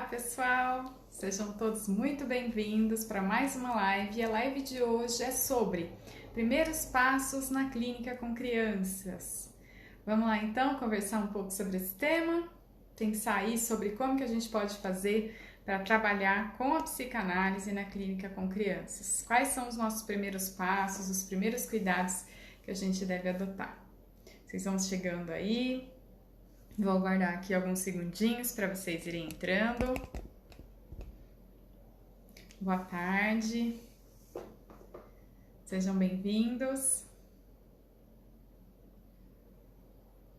pessoal! Sejam todos muito bem-vindos para mais uma live. E a live de hoje é sobre primeiros passos na clínica com crianças. Vamos lá então conversar um pouco sobre esse tema, pensar aí sobre como que a gente pode fazer para trabalhar com a psicanálise na clínica com crianças. Quais são os nossos primeiros passos, os primeiros cuidados que a gente deve adotar? Vocês vão chegando aí. Vou aguardar aqui alguns segundinhos para vocês irem entrando. Boa tarde. Sejam bem-vindos.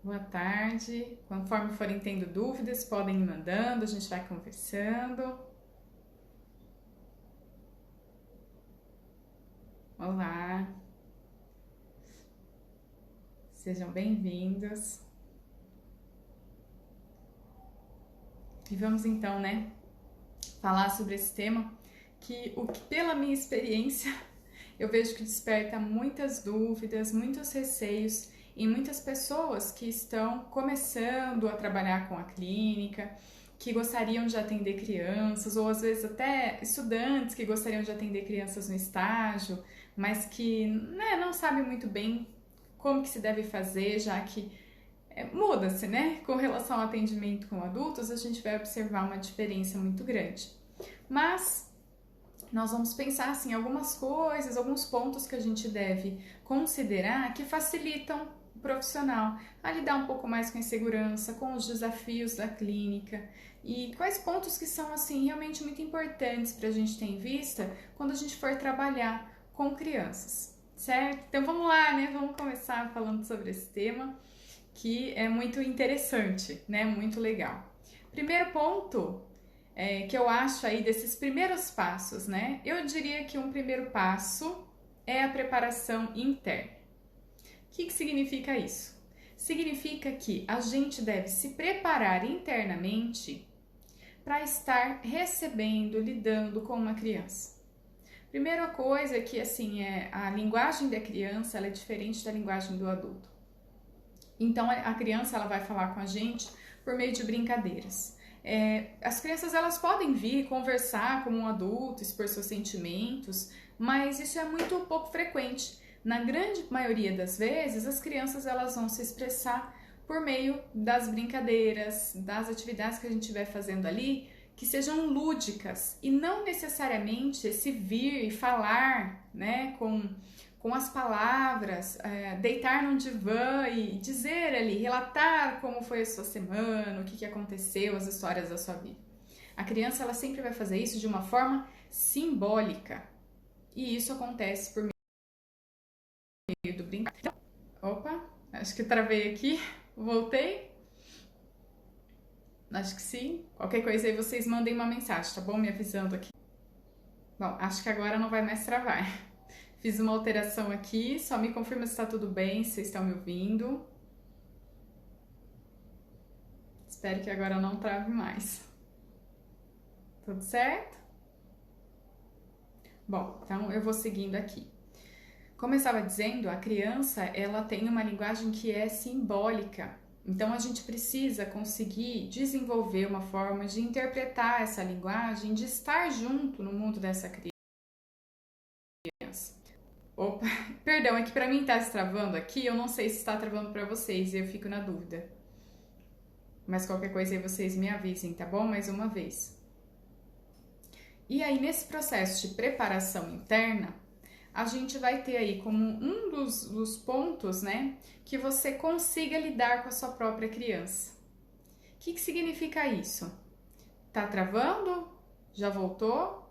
Boa tarde. Conforme forem tendo dúvidas, podem ir mandando, a gente vai conversando. Olá. Sejam bem-vindos. E vamos então, falar sobre esse tema que pela minha experiência, eu vejo que desperta muitas dúvidas, muitos receios em muitas pessoas que estão começando a trabalhar com a clínica, que gostariam de atender crianças, ou às vezes até estudantes que gostariam de atender crianças no estágio, mas que não sabem muito bem como que se deve fazer, já que muda-se, Com relação ao atendimento com adultos, a gente vai observar uma diferença muito grande. Mas nós vamos pensar assim, algumas coisas, alguns pontos que a gente deve considerar que facilitam o profissional a lidar um pouco mais com a insegurança, com os desafios da clínica e quais pontos que são assim realmente muito importantes para a gente ter em vista quando a gente for trabalhar com crianças, certo? Então vamos lá, Vamos começar falando sobre esse tema, que é muito interessante, Muito legal. Primeiro ponto que eu acho aí desses primeiros passos, Eu diria que um primeiro passo é a preparação interna. O que significa isso? Significa que a gente deve se preparar internamente para estar recebendo, lidando com uma criança. Primeira coisa é que assim, a linguagem da criança ela é diferente da linguagem do adulto. Então a criança ela vai falar com a gente por meio de brincadeiras. As crianças elas podem vir conversar como um adulto, expor seus sentimentos, mas isso é muito pouco frequente. Na grande maioria das vezes, as crianças elas vão se expressar por meio das brincadeiras, das atividades que a gente estiver fazendo ali, que sejam lúdicas e não necessariamente se vir e falar, com as palavras, deitar num divã e dizer ali, relatar como foi a sua semana, o que aconteceu, as histórias da sua vida. A criança ela sempre vai fazer isso de uma forma simbólica e isso acontece por meio do brincar. Então, opa, acho que travei aqui, voltei. Acho que sim. Qualquer coisa aí vocês mandem uma mensagem, tá bom? Me avisando aqui. Bom, acho que agora não vai mais travar. Fiz uma alteração aqui, só me confirma se está tudo bem, se vocês estão me ouvindo. Espero que agora não trave mais. Tudo certo? Bom, então eu vou seguindo aqui. Como eu estava dizendo, a criança ela tem uma linguagem que é simbólica. Então a gente precisa conseguir desenvolver uma forma de interpretar essa linguagem, de estar junto no mundo dessa criança. Opa, perdão, é que pra mim tá se travando aqui, eu não sei se está travando pra vocês, eu fico na dúvida. Mas qualquer coisa aí vocês me avisem, tá bom? Mais uma vez. E aí, nesse processo de preparação interna, a gente vai ter aí como um dos pontos, que você consiga lidar com a sua própria criança. O que significa isso? Tá travando? Já voltou?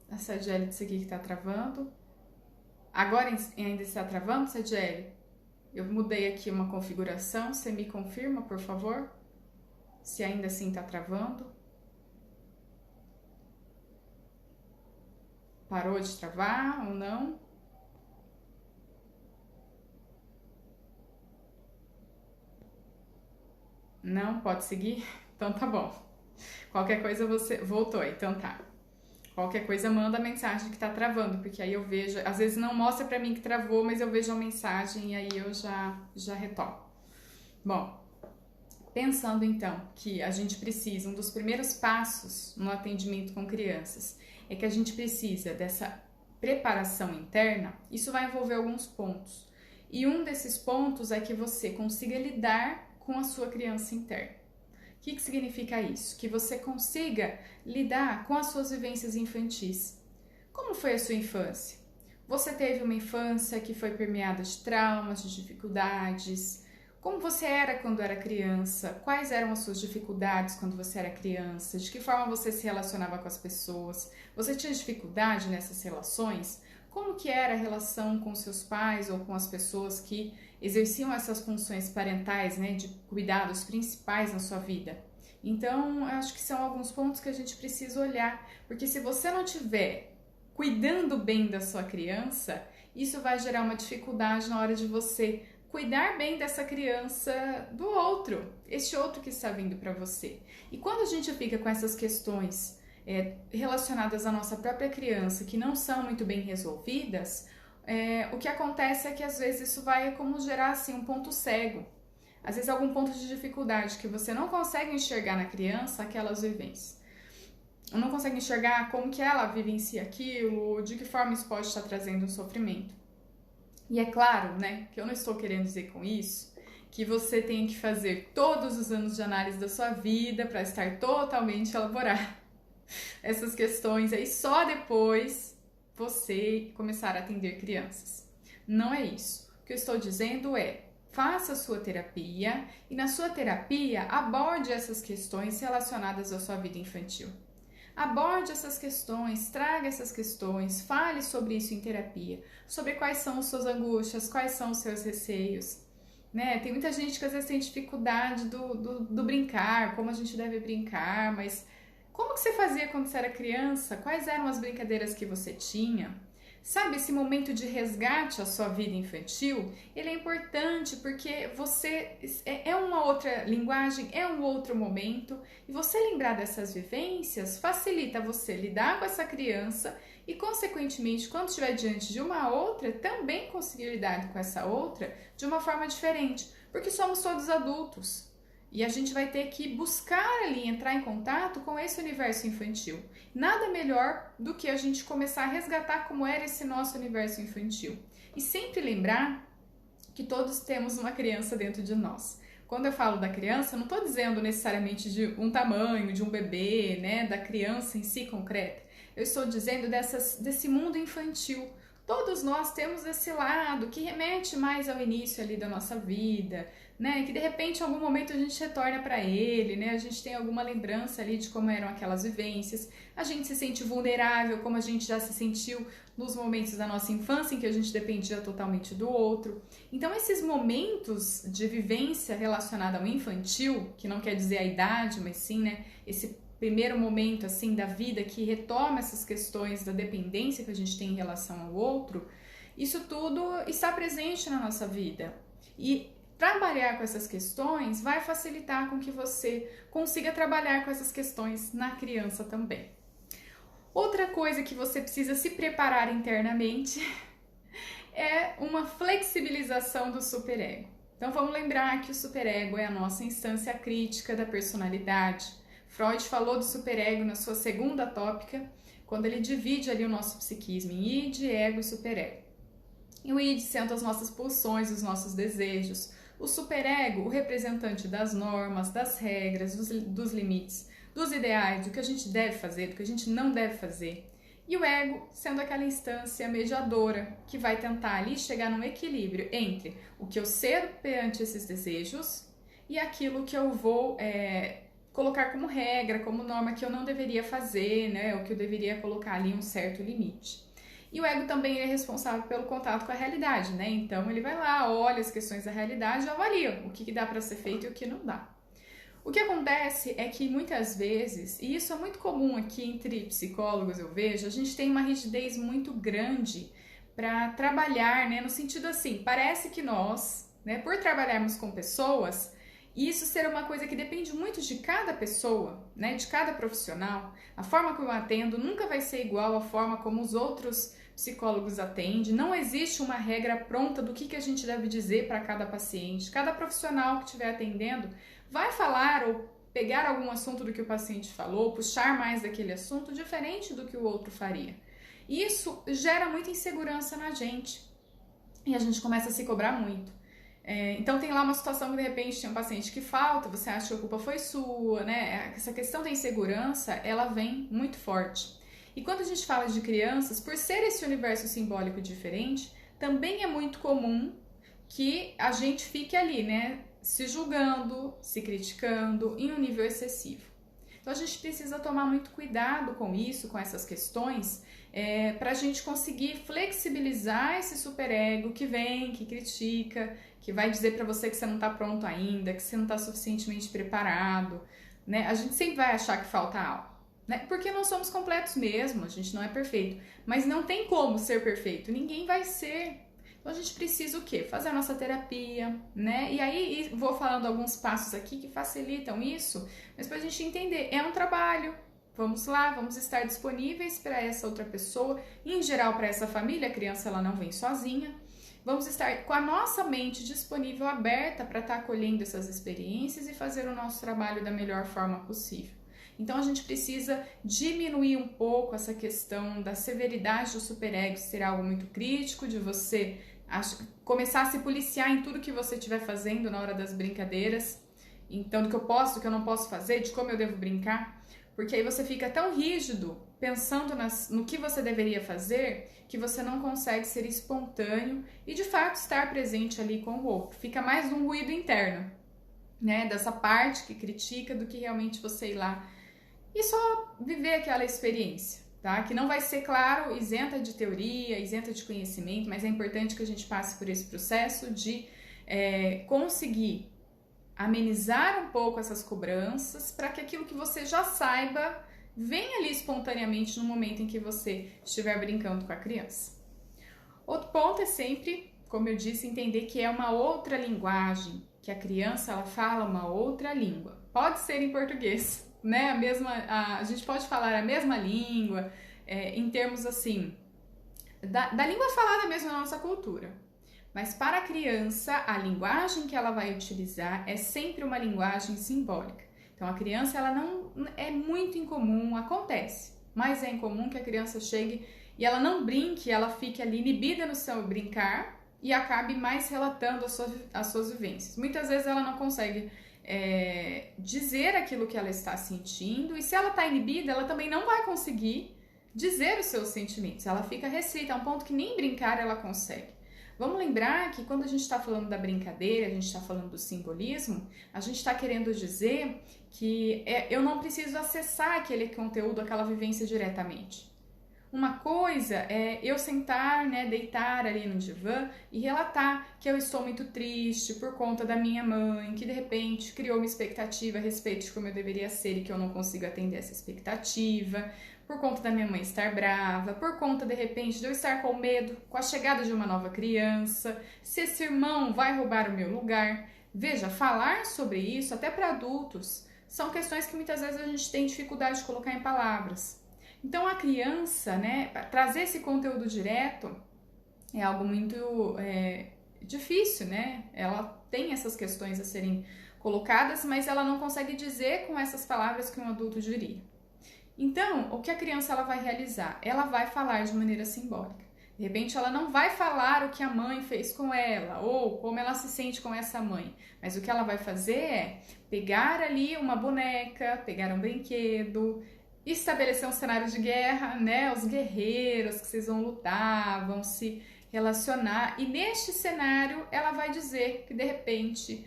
A Sadiele disse aqui que tá travando. Agora ainda está travando, Sadiele? Eu mudei aqui uma configuração, você me confirma, por favor? Se ainda assim tá travando. Parou de travar ou não? Não? Pode seguir? Então tá bom. Qualquer coisa você... Voltou, então tá. Qualquer coisa manda a mensagem que tá travando, porque aí eu vejo... Às vezes não mostra pra mim que travou, mas eu vejo a mensagem e aí eu já retomo. Bom, Pensando então que a gente precisa, um dos primeiros passos no atendimento com crianças é que a gente precisa dessa preparação interna, isso vai envolver alguns pontos. E um desses pontos é que você consiga lidar com a sua criança interna. O que significa isso? Que você consiga lidar com as suas vivências infantis. Como foi a sua infância? Você teve uma infância que foi permeada de traumas, de dificuldades? Como você era quando era criança? Quais eram as suas dificuldades quando você era criança? De que forma você se relacionava com as pessoas? Você tinha dificuldade nessas relações? Como que era a relação com seus pais ou com as pessoas que exerciam essas funções parentais, né, de cuidados principais na sua vida? Então, eu acho que são alguns pontos que a gente precisa olhar, porque se você não tiver cuidando bem da sua criança, isso vai gerar uma dificuldade na hora de você cuidar bem dessa criança do outro, este outro que está vindo para você. E quando a gente fica com essas questões relacionadas à nossa própria criança que não são muito bem resolvidas, o que acontece é que às vezes isso vai como gerar assim um ponto cego. Às vezes algum ponto de dificuldade que você não consegue enxergar na criança aquelas vivências. Não consegue enxergar como que ela vivencia aquilo, de que forma isso pode estar trazendo um sofrimento. E é claro, né, que eu não estou querendo dizer com isso que você tem que fazer todos os anos de análise da sua vida para estar totalmente elaborado essas questões aí só depois você começar a atender crianças. Não é isso. O que eu estou dizendo é, faça a sua terapia e na sua terapia aborde essas questões relacionadas à sua vida infantil. Aborde essas questões, traga essas questões, fale sobre isso em terapia, sobre quais são as suas angústias, quais são os seus receios. Né? Tem muita gente que às vezes tem dificuldade do brincar, como a gente deve brincar, mas como que você fazia quando você era criança? Quais eram as brincadeiras que você tinha? Sabe, esse momento de resgate à sua vida infantil, ele é importante porque você é uma outra linguagem, é um outro momento, e você lembrar dessas vivências facilita você lidar com essa criança e, consequentemente, quando estiver diante de uma outra, também conseguir lidar com essa outra de uma forma diferente, porque somos todos adultos. E a gente vai ter que buscar ali, entrar em contato com esse universo infantil. Nada melhor do que a gente começar a resgatar como era esse nosso universo infantil. E sempre lembrar que todos temos uma criança dentro de nós. Quando eu falo da criança, não estou dizendo necessariamente de um tamanho, de um bebê, né, da criança em si concreta. Eu estou dizendo desse mundo infantil. Todos nós temos esse lado que remete mais ao início ali da nossa vida, né? Que de repente em algum momento a gente retorna para ele, né? A gente tem alguma lembrança ali de como eram aquelas vivências. A gente se sente vulnerável, como a gente já se sentiu nos momentos da nossa infância em que a gente dependia totalmente do outro. Então esses momentos de vivência relacionada ao infantil, que não quer dizer a idade, mas sim, né, esse primeiro momento assim da vida que retoma essas questões da dependência que a gente tem em relação ao outro, isso tudo está presente na nossa vida. E trabalhar com essas questões vai facilitar com que você consiga trabalhar com essas questões na criança também. Outra coisa que você precisa se preparar internamente é uma flexibilização do superego. Então vamos lembrar que o superego é a nossa instância crítica da personalidade. Freud falou do superego na sua segunda tópica, quando ele divide ali o nosso psiquismo em id, ego e superego. E o id sendo as nossas pulsões, os nossos desejos. O superego, o representante das normas, das regras, dos limites, dos ideais, do que a gente deve fazer, do que a gente não deve fazer. E o ego sendo aquela instância mediadora que vai tentar ali chegar num equilíbrio entre o que eu cedo perante esses desejos e aquilo que eu vou colocar como regra, como norma que eu não deveria fazer, né? O que eu deveria colocar ali um certo limite. E o ego também é responsável pelo contato com a realidade, né? Então ele vai lá, olha as questões da realidade e avalia o que dá para ser feito e o que não dá. O que acontece é que muitas vezes, e isso é muito comum aqui entre psicólogos, eu vejo, a gente tem uma rigidez muito grande para trabalhar, né? No sentido assim, parece que nós, né, por trabalharmos com pessoas, e isso ser uma coisa que depende muito de cada pessoa, né, de cada profissional. A forma como eu atendo nunca vai ser igual à forma como os outros psicólogos atendem. Não existe uma regra pronta do que a gente deve dizer para cada paciente. Cada profissional que estiver atendendo vai falar ou pegar algum assunto do que o paciente falou, puxar mais daquele assunto diferente do que o outro faria. Isso gera muita insegurança na gente e a gente começa a se cobrar muito. Então tem lá uma situação que de repente tem um paciente que falta, você acha que a culpa foi sua, né? Essa questão da insegurança, ela vem muito forte. E quando a gente fala de crianças, por ser esse universo simbólico diferente, também é muito comum que a gente fique ali, né? Se julgando, se criticando em um nível excessivo. Então a gente precisa tomar muito cuidado com isso, com essas questões, para a gente conseguir flexibilizar esse superego que vem, que critica, que vai dizer para você que você não está pronto ainda, que você não está suficientemente preparado, né? A gente sempre vai achar que falta algo, né? Porque nós somos completos mesmo, a gente não é perfeito, mas não tem como ser perfeito, ninguém vai ser. Então a gente precisa o quê? Fazer a nossa terapia, né? E aí vou falando alguns passos aqui que facilitam isso, mas pra gente entender, é um trabalho. Vamos lá, vamos estar disponíveis para essa outra pessoa, em geral para essa família, a criança ela não vem sozinha. Vamos estar com a nossa mente disponível, aberta para estar acolhendo essas experiências e fazer o nosso trabalho da melhor forma possível. Então a gente precisa diminuir um pouco essa questão da severidade do superego ser algo muito crítico, de você começar a se policiar em tudo que você estiver fazendo na hora das brincadeiras. Então, do que eu posso, do que eu não posso fazer, de como eu devo brincar. Porque aí você fica tão rígido, pensando no que você deveria fazer, que você não consegue ser espontâneo e, de fato, estar presente ali com o outro. Fica mais um ruído interno, né? Dessa parte que critica do que realmente você ir lá e só viver aquela experiência. Tá? Que não vai ser, claro, isenta de teoria, isenta de conhecimento, mas é importante que a gente passe por esse processo de conseguir amenizar um pouco essas cobranças para que aquilo que você já saiba venha ali espontaneamente no momento em que você estiver brincando com a criança. Outro ponto é sempre, como eu disse, entender que é uma outra linguagem, que a criança ela fala uma outra língua. Pode ser em português, né? A gente pode falar a mesma língua, em termos assim, da língua falada mesmo na nossa cultura. Mas para a criança, a linguagem que ela vai utilizar é sempre uma linguagem simbólica. Então a criança, ela não é muito incomum, acontece, mas é incomum que a criança chegue e ela não brinque, ela fique ali inibida no seu brincar e acabe mais relatando as suas vivências. Muitas vezes ela não consegue dizer aquilo que ela está sentindo, e se ela está inibida, ela também não vai conseguir dizer os seus sentimentos, ela fica restrita a um ponto que nem brincar ela consegue. Vamos lembrar que quando a gente está falando da brincadeira, a gente está falando do simbolismo, a gente está querendo dizer que eu não preciso acessar aquele conteúdo, aquela vivência diretamente. Uma coisa é eu sentar, né, deitar ali no divã e relatar que eu estou muito triste por conta da minha mãe, que de repente criou uma expectativa a respeito de como eu deveria ser e que eu não consigo atender essa expectativa, por conta da minha mãe estar brava, por conta de repente de eu estar com medo com a chegada de uma nova criança, se esse irmão vai roubar o meu lugar. Veja, falar sobre isso, até para adultos, são questões que muitas vezes a gente tem dificuldade de colocar em palavras. Então a criança, né, trazer esse conteúdo direto é algo muito difícil, né? Ela tem essas questões a serem colocadas, mas ela não consegue dizer com essas palavras que um adulto diria. Então, o que a criança ela vai realizar? Ela vai falar de maneira simbólica. De repente, ela não vai falar o que a mãe fez com ela ou como ela se sente com essa mãe, mas o que ela vai fazer é pegar ali uma boneca, pegar um brinquedo, estabelecer um cenário de guerra, né? Os guerreiros que vocês vão lutar, vão se relacionar. E neste cenário, ela vai dizer que de repente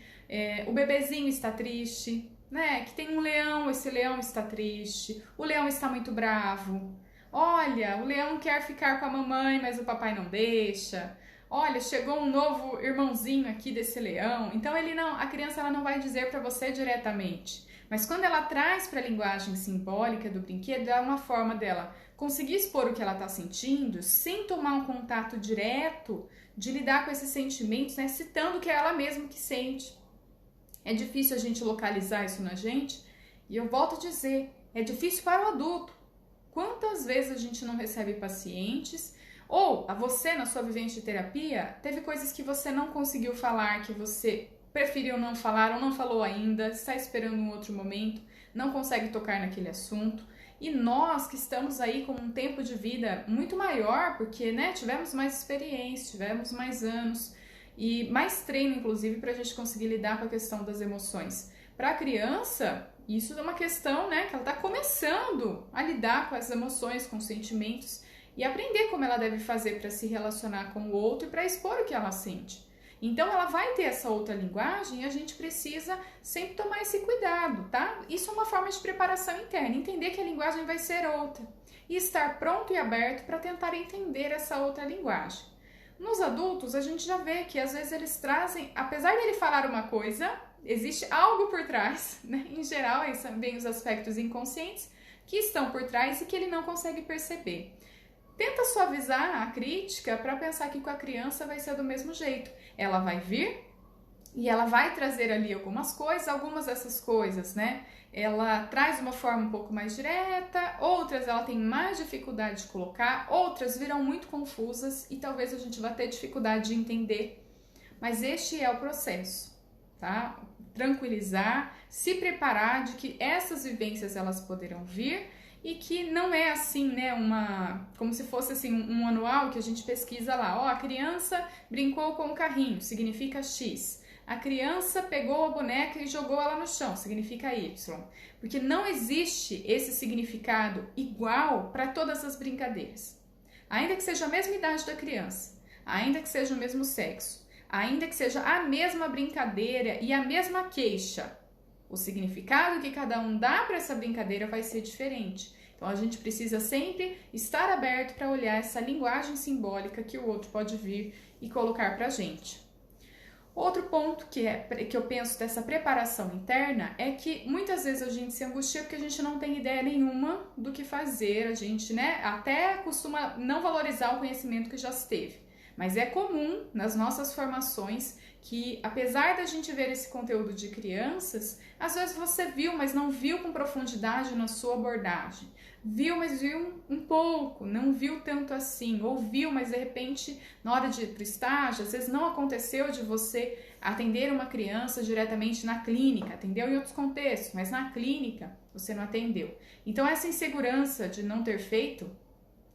o bebezinho está triste, né? Que tem um leão, esse leão está triste, o leão está muito bravo. Olha, o leão quer ficar com a mamãe, mas o papai não deixa. Olha, chegou um novo irmãozinho aqui desse leão. Então a criança ela não vai dizer para você diretamente. Mas quando ela traz para a linguagem simbólica do brinquedo, é uma forma dela conseguir expor o que ela está sentindo, sem tomar um contato direto de lidar com esses sentimentos, né, citando o que é ela mesma que sente. É difícil a gente localizar isso na gente, e eu volto a dizer, é difícil para o adulto. Quantas vezes a gente não recebe pacientes, ou a você na sua vivência de terapia, teve coisas que você não conseguiu falar, que você preferiu não falar ou não falou ainda, está esperando um outro momento, não consegue tocar naquele assunto. E nós que estamos aí com um tempo de vida muito maior, porque né, tivemos mais experiência, tivemos mais anos e mais treino, inclusive, para a gente conseguir lidar com a questão das emoções. Para a criança, isso é uma questão né, que ela está começando a lidar com as emoções, com os sentimentos e aprender como ela deve fazer para se relacionar com o outro e para expor o que ela sente. Então ela vai ter essa outra linguagem e a gente precisa sempre tomar esse cuidado, tá? Isso é uma forma de preparação interna, entender que a linguagem vai ser outra e estar pronto e aberto para tentar entender essa outra linguagem. Nos adultos, a gente já vê que às vezes eles trazem, apesar de ele falar uma coisa, existe algo por trás, né? Em geral, aí são bem os aspectos inconscientes que estão por trás e que ele não consegue perceber. Tenta suavizar a crítica para pensar que com a criança vai ser do mesmo jeito. Ela vai vir e ela vai trazer ali algumas dessas coisas, né? Ela traz de uma forma um pouco mais direta, outras ela tem mais dificuldade de colocar, outras viram muito confusas e talvez a gente vá ter dificuldade de entender. Mas este é o processo, tá? Tranquilizar, se preparar de que essas vivências elas poderão vir e que não é assim, né, como se fosse assim um manual que a gente pesquisa lá, ó, a criança brincou com o carrinho, significa X. A criança pegou a boneca e jogou ela no chão, significa Y. Porque não existe esse significado igual para todas as brincadeiras. Ainda que seja a mesma idade da criança, ainda que seja o mesmo sexo, ainda que seja a mesma brincadeira e a mesma queixa, o significado que cada um dá para essa brincadeira vai ser diferente. Então a gente precisa sempre estar aberto para olhar essa linguagem simbólica que o outro pode vir e colocar para a gente. Outro ponto que eu penso dessa preparação interna é que muitas vezes a gente se angustia porque a gente não tem ideia nenhuma do que fazer, a gente né, até costuma não valorizar o conhecimento que já se teve. Mas é comum nas nossas formações que, apesar da gente ver esse conteúdo de crianças, às vezes você viu, mas não viu com profundidade na sua abordagem. Viu, mas viu um pouco, não viu tanto assim. Ou viu, mas de repente, na hora de ir para o estágio, às vezes não aconteceu de você atender uma criança diretamente na clínica. Atendeu em outros contextos, mas na clínica você não atendeu. Então, essa insegurança de não ter feito,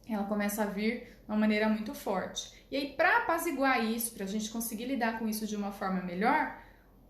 ela começa a vir de uma maneira muito forte. E aí, para apaziguar isso, para a gente conseguir lidar com isso de uma forma melhor,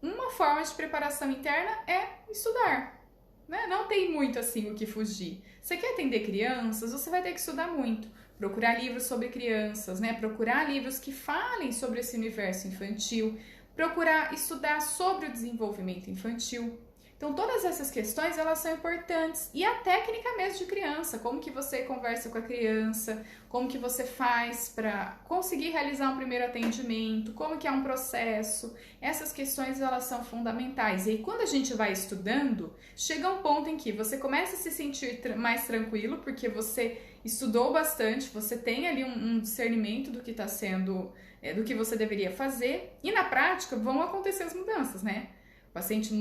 uma forma de preparação interna é estudar. Né? Não tem muito assim o que fugir. Você quer atender crianças, você vai ter que estudar muito. Procurar livros sobre crianças, né? Procurar livros que falem sobre esse universo infantil, procurar estudar sobre o desenvolvimento infantil. Então, todas essas questões, elas são importantes. E a técnica mesmo de criança, como que você conversa com a criança, como que você faz para conseguir realizar um primeiro atendimento, como que é um processo. Essas questões, elas são fundamentais. E aí, quando a gente vai estudando, chega um ponto em que você começa a se sentir mais tranquilo, porque você estudou bastante, você tem ali um discernimento do que está sendo, do que você deveria fazer. E na prática, vão acontecer as mudanças, né? O paciente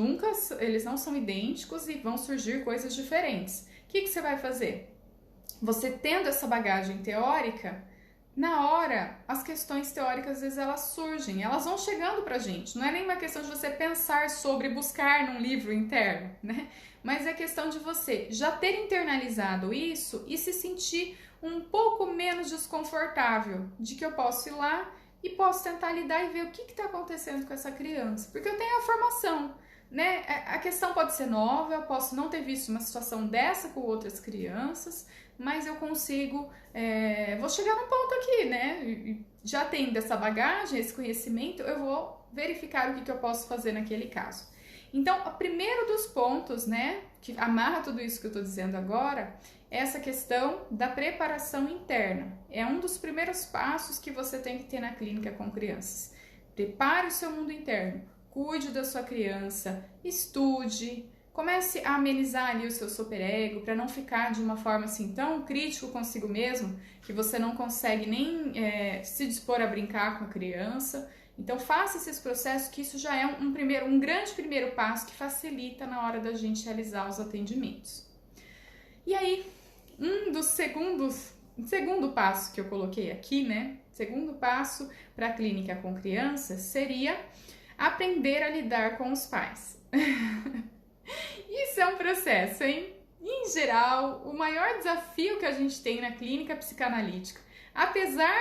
eles não são idênticos e vão surgir coisas diferentes. O que você vai fazer? Você tendo essa bagagem teórica, na hora, as questões teóricas, às vezes, elas surgem, elas vão chegando pra gente. Não é nem uma questão de você pensar sobre, buscar num livro interno, né? Mas é questão de você já ter internalizado isso e se sentir um pouco menos desconfortável de que eu posso ir lá e posso tentar lidar e ver o que está acontecendo com essa criança. Porque eu tenho a formação, né? A questão pode ser nova, eu posso não ter visto uma situação dessa com outras crianças, mas eu consigo, vou chegar num ponto aqui, né? Já tendo essa bagagem, esse conhecimento, eu vou verificar o que eu posso fazer naquele caso. Então, o primeiro dos pontos, né, que amarra tudo isso que eu estou dizendo agora, é essa questão da preparação interna. É um dos primeiros passos que você tem que ter na clínica com crianças. Prepare o seu mundo interno, cuide da sua criança, estude, comece a amenizar ali o seu superego para não ficar de uma forma assim tão crítico consigo mesmo que você não consegue nem se dispor a brincar com a criança. Então faça esses processos, que isso já é um grande primeiro passo que facilita na hora da gente realizar os atendimentos. E aí, segundo passo que eu coloquei aqui, né? Segundo passo para a clínica com crianças seria Aprender a lidar com os pais. Isso é um processo, hein? Em geral, o maior desafio que a gente tem na clínica psicanalítica, apesar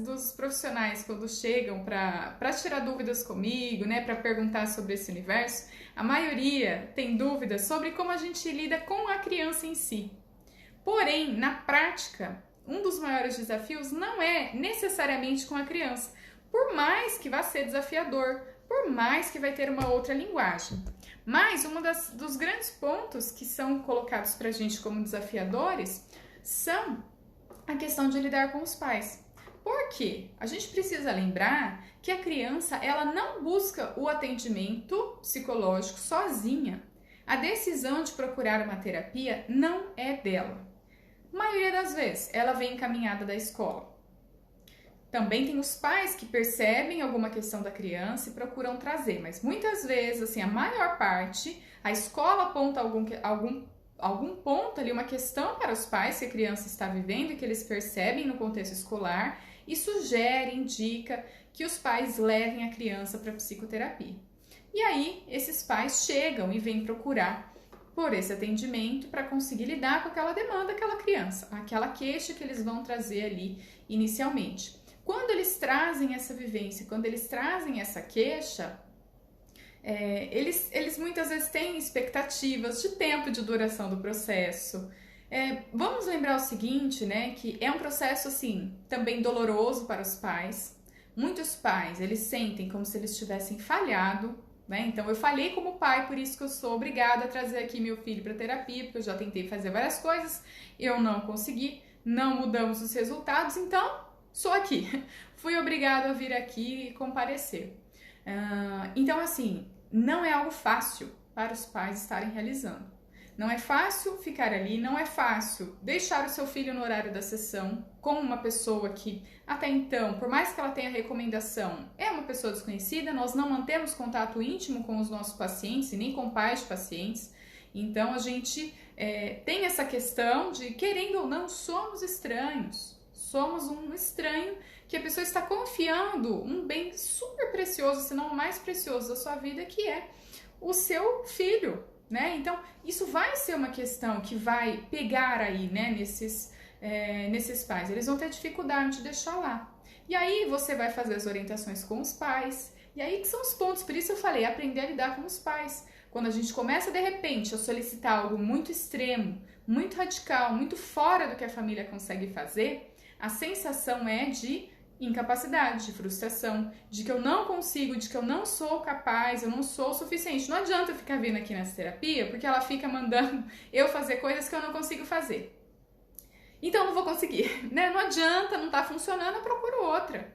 dos profissionais quando chegam para tirar dúvidas comigo, né, para perguntar sobre esse universo, a maioria tem dúvidas sobre como a gente lida com a criança em si. Porém, na prática, um dos maiores desafios não é necessariamente com a criança, por mais que vá ser desafiador, por mais que vai ter uma outra linguagem. Mas dos grandes pontos que são colocados para a gente como desafiadores são a questão de lidar com os pais. Por quê? A gente precisa lembrar que a criança ela não busca o atendimento psicológico sozinha. A decisão de procurar uma terapia não é dela. A maioria das vezes, ela vem encaminhada da escola. Também tem os pais que percebem alguma questão da criança e procuram trazer, mas muitas vezes, assim, a maior parte, a escola aponta algum ponto ali, uma questão para os pais que a criança está vivendo e que eles percebem no contexto escolar e sugere, indica que os pais levem a criança para psicoterapia. E aí, esses pais chegam e vêm procurar por esse atendimento para conseguir lidar com aquela demanda daquela criança, aquela queixa que eles vão trazer ali inicialmente. Quando eles trazem essa vivência, quando eles trazem essa queixa, eles muitas vezes têm expectativas de tempo de duração do processo. Vamos lembrar o seguinte, né, que é um processo assim também doloroso para os pais. Muitos pais, eles sentem como se eles tivessem falhado, né? Então eu falhei como pai, por isso que eu sou obrigada a trazer aqui meu filho para terapia, porque eu já tentei fazer várias coisas, eu não consegui, não mudamos os resultados, então sou aqui, fui obrigado a vir aqui e comparecer. Então, assim, não é algo fácil para os pais estarem realizando. Não é fácil ficar ali, não é fácil deixar o seu filho no horário da sessão com uma pessoa que, até então, por mais que ela tenha recomendação, é uma pessoa desconhecida, nós não mantemos contato íntimo com os nossos pacientes e nem com pais de pacientes. Então, a gente tem essa questão de, querendo ou não, somos estranhos. Somos um estranho que a pessoa está confiando um bem super precioso, se não o mais precioso da sua vida, que é o seu filho, né? Então, isso vai ser uma questão que vai pegar aí, né, nesses pais. Eles vão ter dificuldade de deixar lá. E aí você vai fazer as orientações com os pais. E aí que são os pontos. Por isso eu falei, aprender a lidar com os pais. Quando a gente começa, de repente, a solicitar algo muito extremo, muito radical, muito fora do que a família consegue fazer, a sensação é de incapacidade, de frustração, de que eu não consigo, de que eu não sou capaz, eu não sou o suficiente. Não adianta eu ficar vindo aqui nessa terapia, porque ela fica mandando eu fazer coisas que eu não consigo fazer. Então eu não vou conseguir, né? Não adianta, não tá funcionando, eu procuro outra.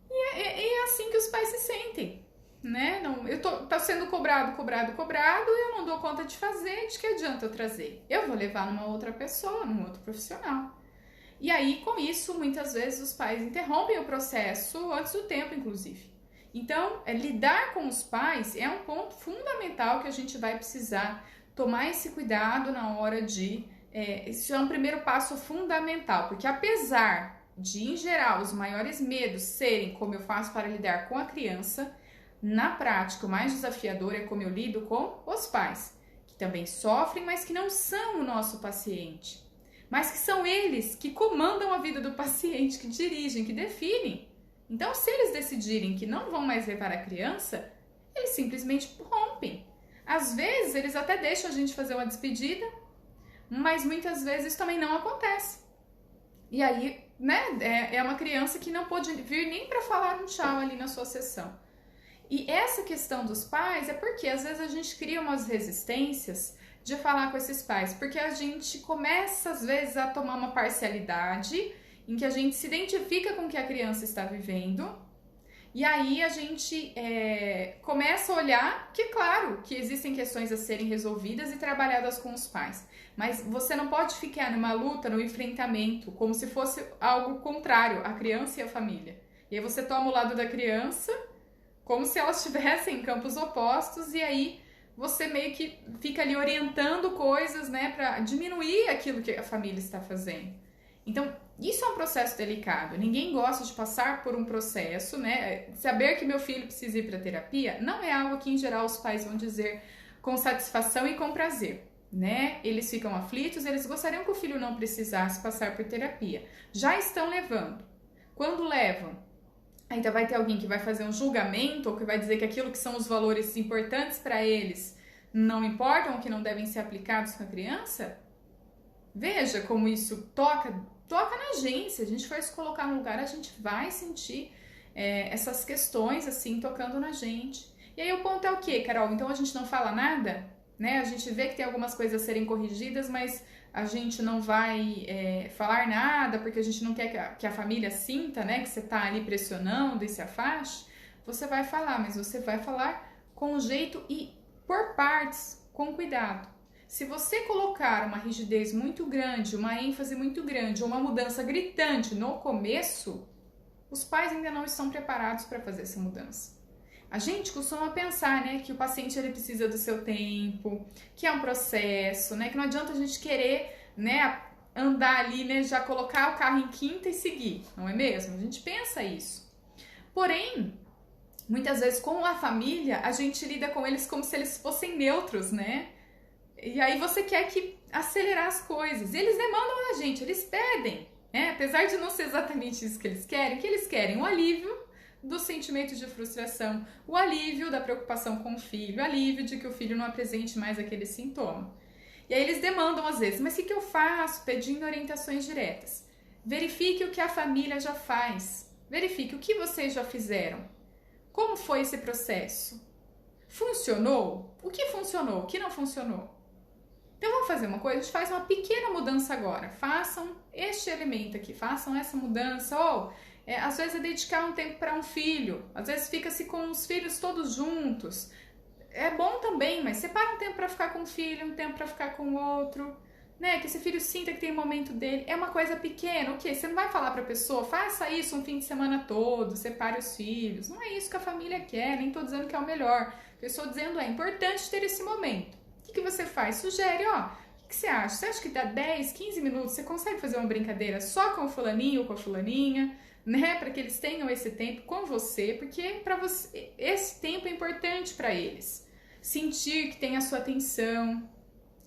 E é assim que os pais se sentem, né? Não, eu tô sendo cobrado, e eu não dou conta de fazer, de que adianta eu trazer? Eu vou levar numa outra pessoa, num outro profissional. E aí, com isso, muitas vezes os pais interrompem o processo antes do tempo, inclusive. Então, lidar com os pais é um ponto fundamental que a gente vai precisar tomar esse cuidado na hora de... Isso é um primeiro passo fundamental, porque apesar de, em geral, os maiores medos serem como eu faço para lidar com a criança, na prática, o mais desafiador é como eu lido com os pais, que também sofrem, mas que não são o nosso paciente. Mas que são eles que comandam a vida do paciente, que dirigem, que definem. Então, se eles decidirem que não vão mais levar a criança, eles simplesmente rompem. Às vezes, eles até deixam a gente fazer uma despedida, mas muitas vezes isso também não acontece. E aí, né, é uma criança que não pôde vir nem para falar um tchau ali na sua sessão. E essa questão dos pais é porque às vezes a gente cria umas resistências de falar com esses pais, porque a gente começa às vezes a tomar uma parcialidade em que a gente se identifica com o que a criança está vivendo, e aí a gente começa a olhar que, claro, que existem questões a serem resolvidas e trabalhadas com os pais, mas você não pode ficar numa luta, no enfrentamento, como se fosse algo contrário, a criança e a família. E aí você toma o lado da criança como se elas estivessem em campos opostos, e aí você meio que fica ali orientando coisas, né, para diminuir aquilo que a família está fazendo. Então, Isso é um processo delicado. Ninguém gosta de passar por um processo, né? Saber que meu filho precisa ir para terapia não é algo que, em geral, os pais vão dizer com satisfação e com prazer, né? Eles ficam aflitos, eles gostariam que o filho não precisasse passar por terapia. Já estão levando. Quando levam, ainda vai ter alguém que vai fazer um julgamento ou que vai dizer que aquilo que são os valores importantes para eles não importam ou que não devem ser aplicados com a criança? Veja como isso toca na gente. Se a gente for se colocar no lugar, a gente vai sentir essas questões assim tocando na gente. E aí o ponto é o quê, Carol? Então a gente não fala nada, né? A gente vê que tem algumas coisas a serem corrigidas, mas a gente não vai falar nada porque a gente não quer que a família sinta, né, que você está ali pressionando e se afaste. Você vai falar, mas você vai falar com jeito e por partes, com cuidado. Se você colocar uma rigidez muito grande, uma ênfase muito grande, uma mudança gritante no começo, os pais ainda não estão preparados para fazer essa mudança. A gente costuma pensar, né, que o paciente ele precisa do seu tempo, que é um processo, né, que não adianta a gente querer, né, andar ali, né, já colocar o carro em quinta e seguir, não é mesmo? A gente pensa isso. Porém, muitas vezes com a família, a gente lida com eles como se eles fossem neutros, né? E aí você quer que acelerar as coisas. E eles demandam da gente, eles pedem, né? Apesar de não ser exatamente isso que eles querem, o alívio do sentimento de frustração, o alívio da preocupação com o filho, o alívio de que o filho não apresente mais aquele sintoma. E aí eles demandam às vezes, mas o que eu faço? Pedindo orientações diretas. Verifique o que a família já faz. Verifique o que vocês já fizeram. Como foi esse processo? Funcionou? O que funcionou? O que não funcionou? Então vamos fazer uma coisa, a gente faz uma pequena mudança agora. Façam este elemento aqui, façam essa mudança. Ou às vezes é dedicar um tempo para um filho, às vezes fica-se com os filhos todos juntos. É bom também, mas separa um tempo para ficar com um filho, um tempo para ficar com o outro, né? Que esse filho sinta que tem um momento dele. É uma coisa pequena, ok? Você não vai falar para a pessoa, faça isso um fim de semana todo, separe os filhos. Não é isso que a família quer, nem estou dizendo que é o melhor. O que eu estou dizendo é importante ter esse momento. O que você faz? Sugere, ó, o que você acha? Você acha que dá 10, 15 minutos, você consegue fazer uma brincadeira só com o fulaninho ou com a fulaninha, né? Para que eles tenham esse tempo com você, porque para você esse tempo é importante para eles. Sentir que tem a sua atenção.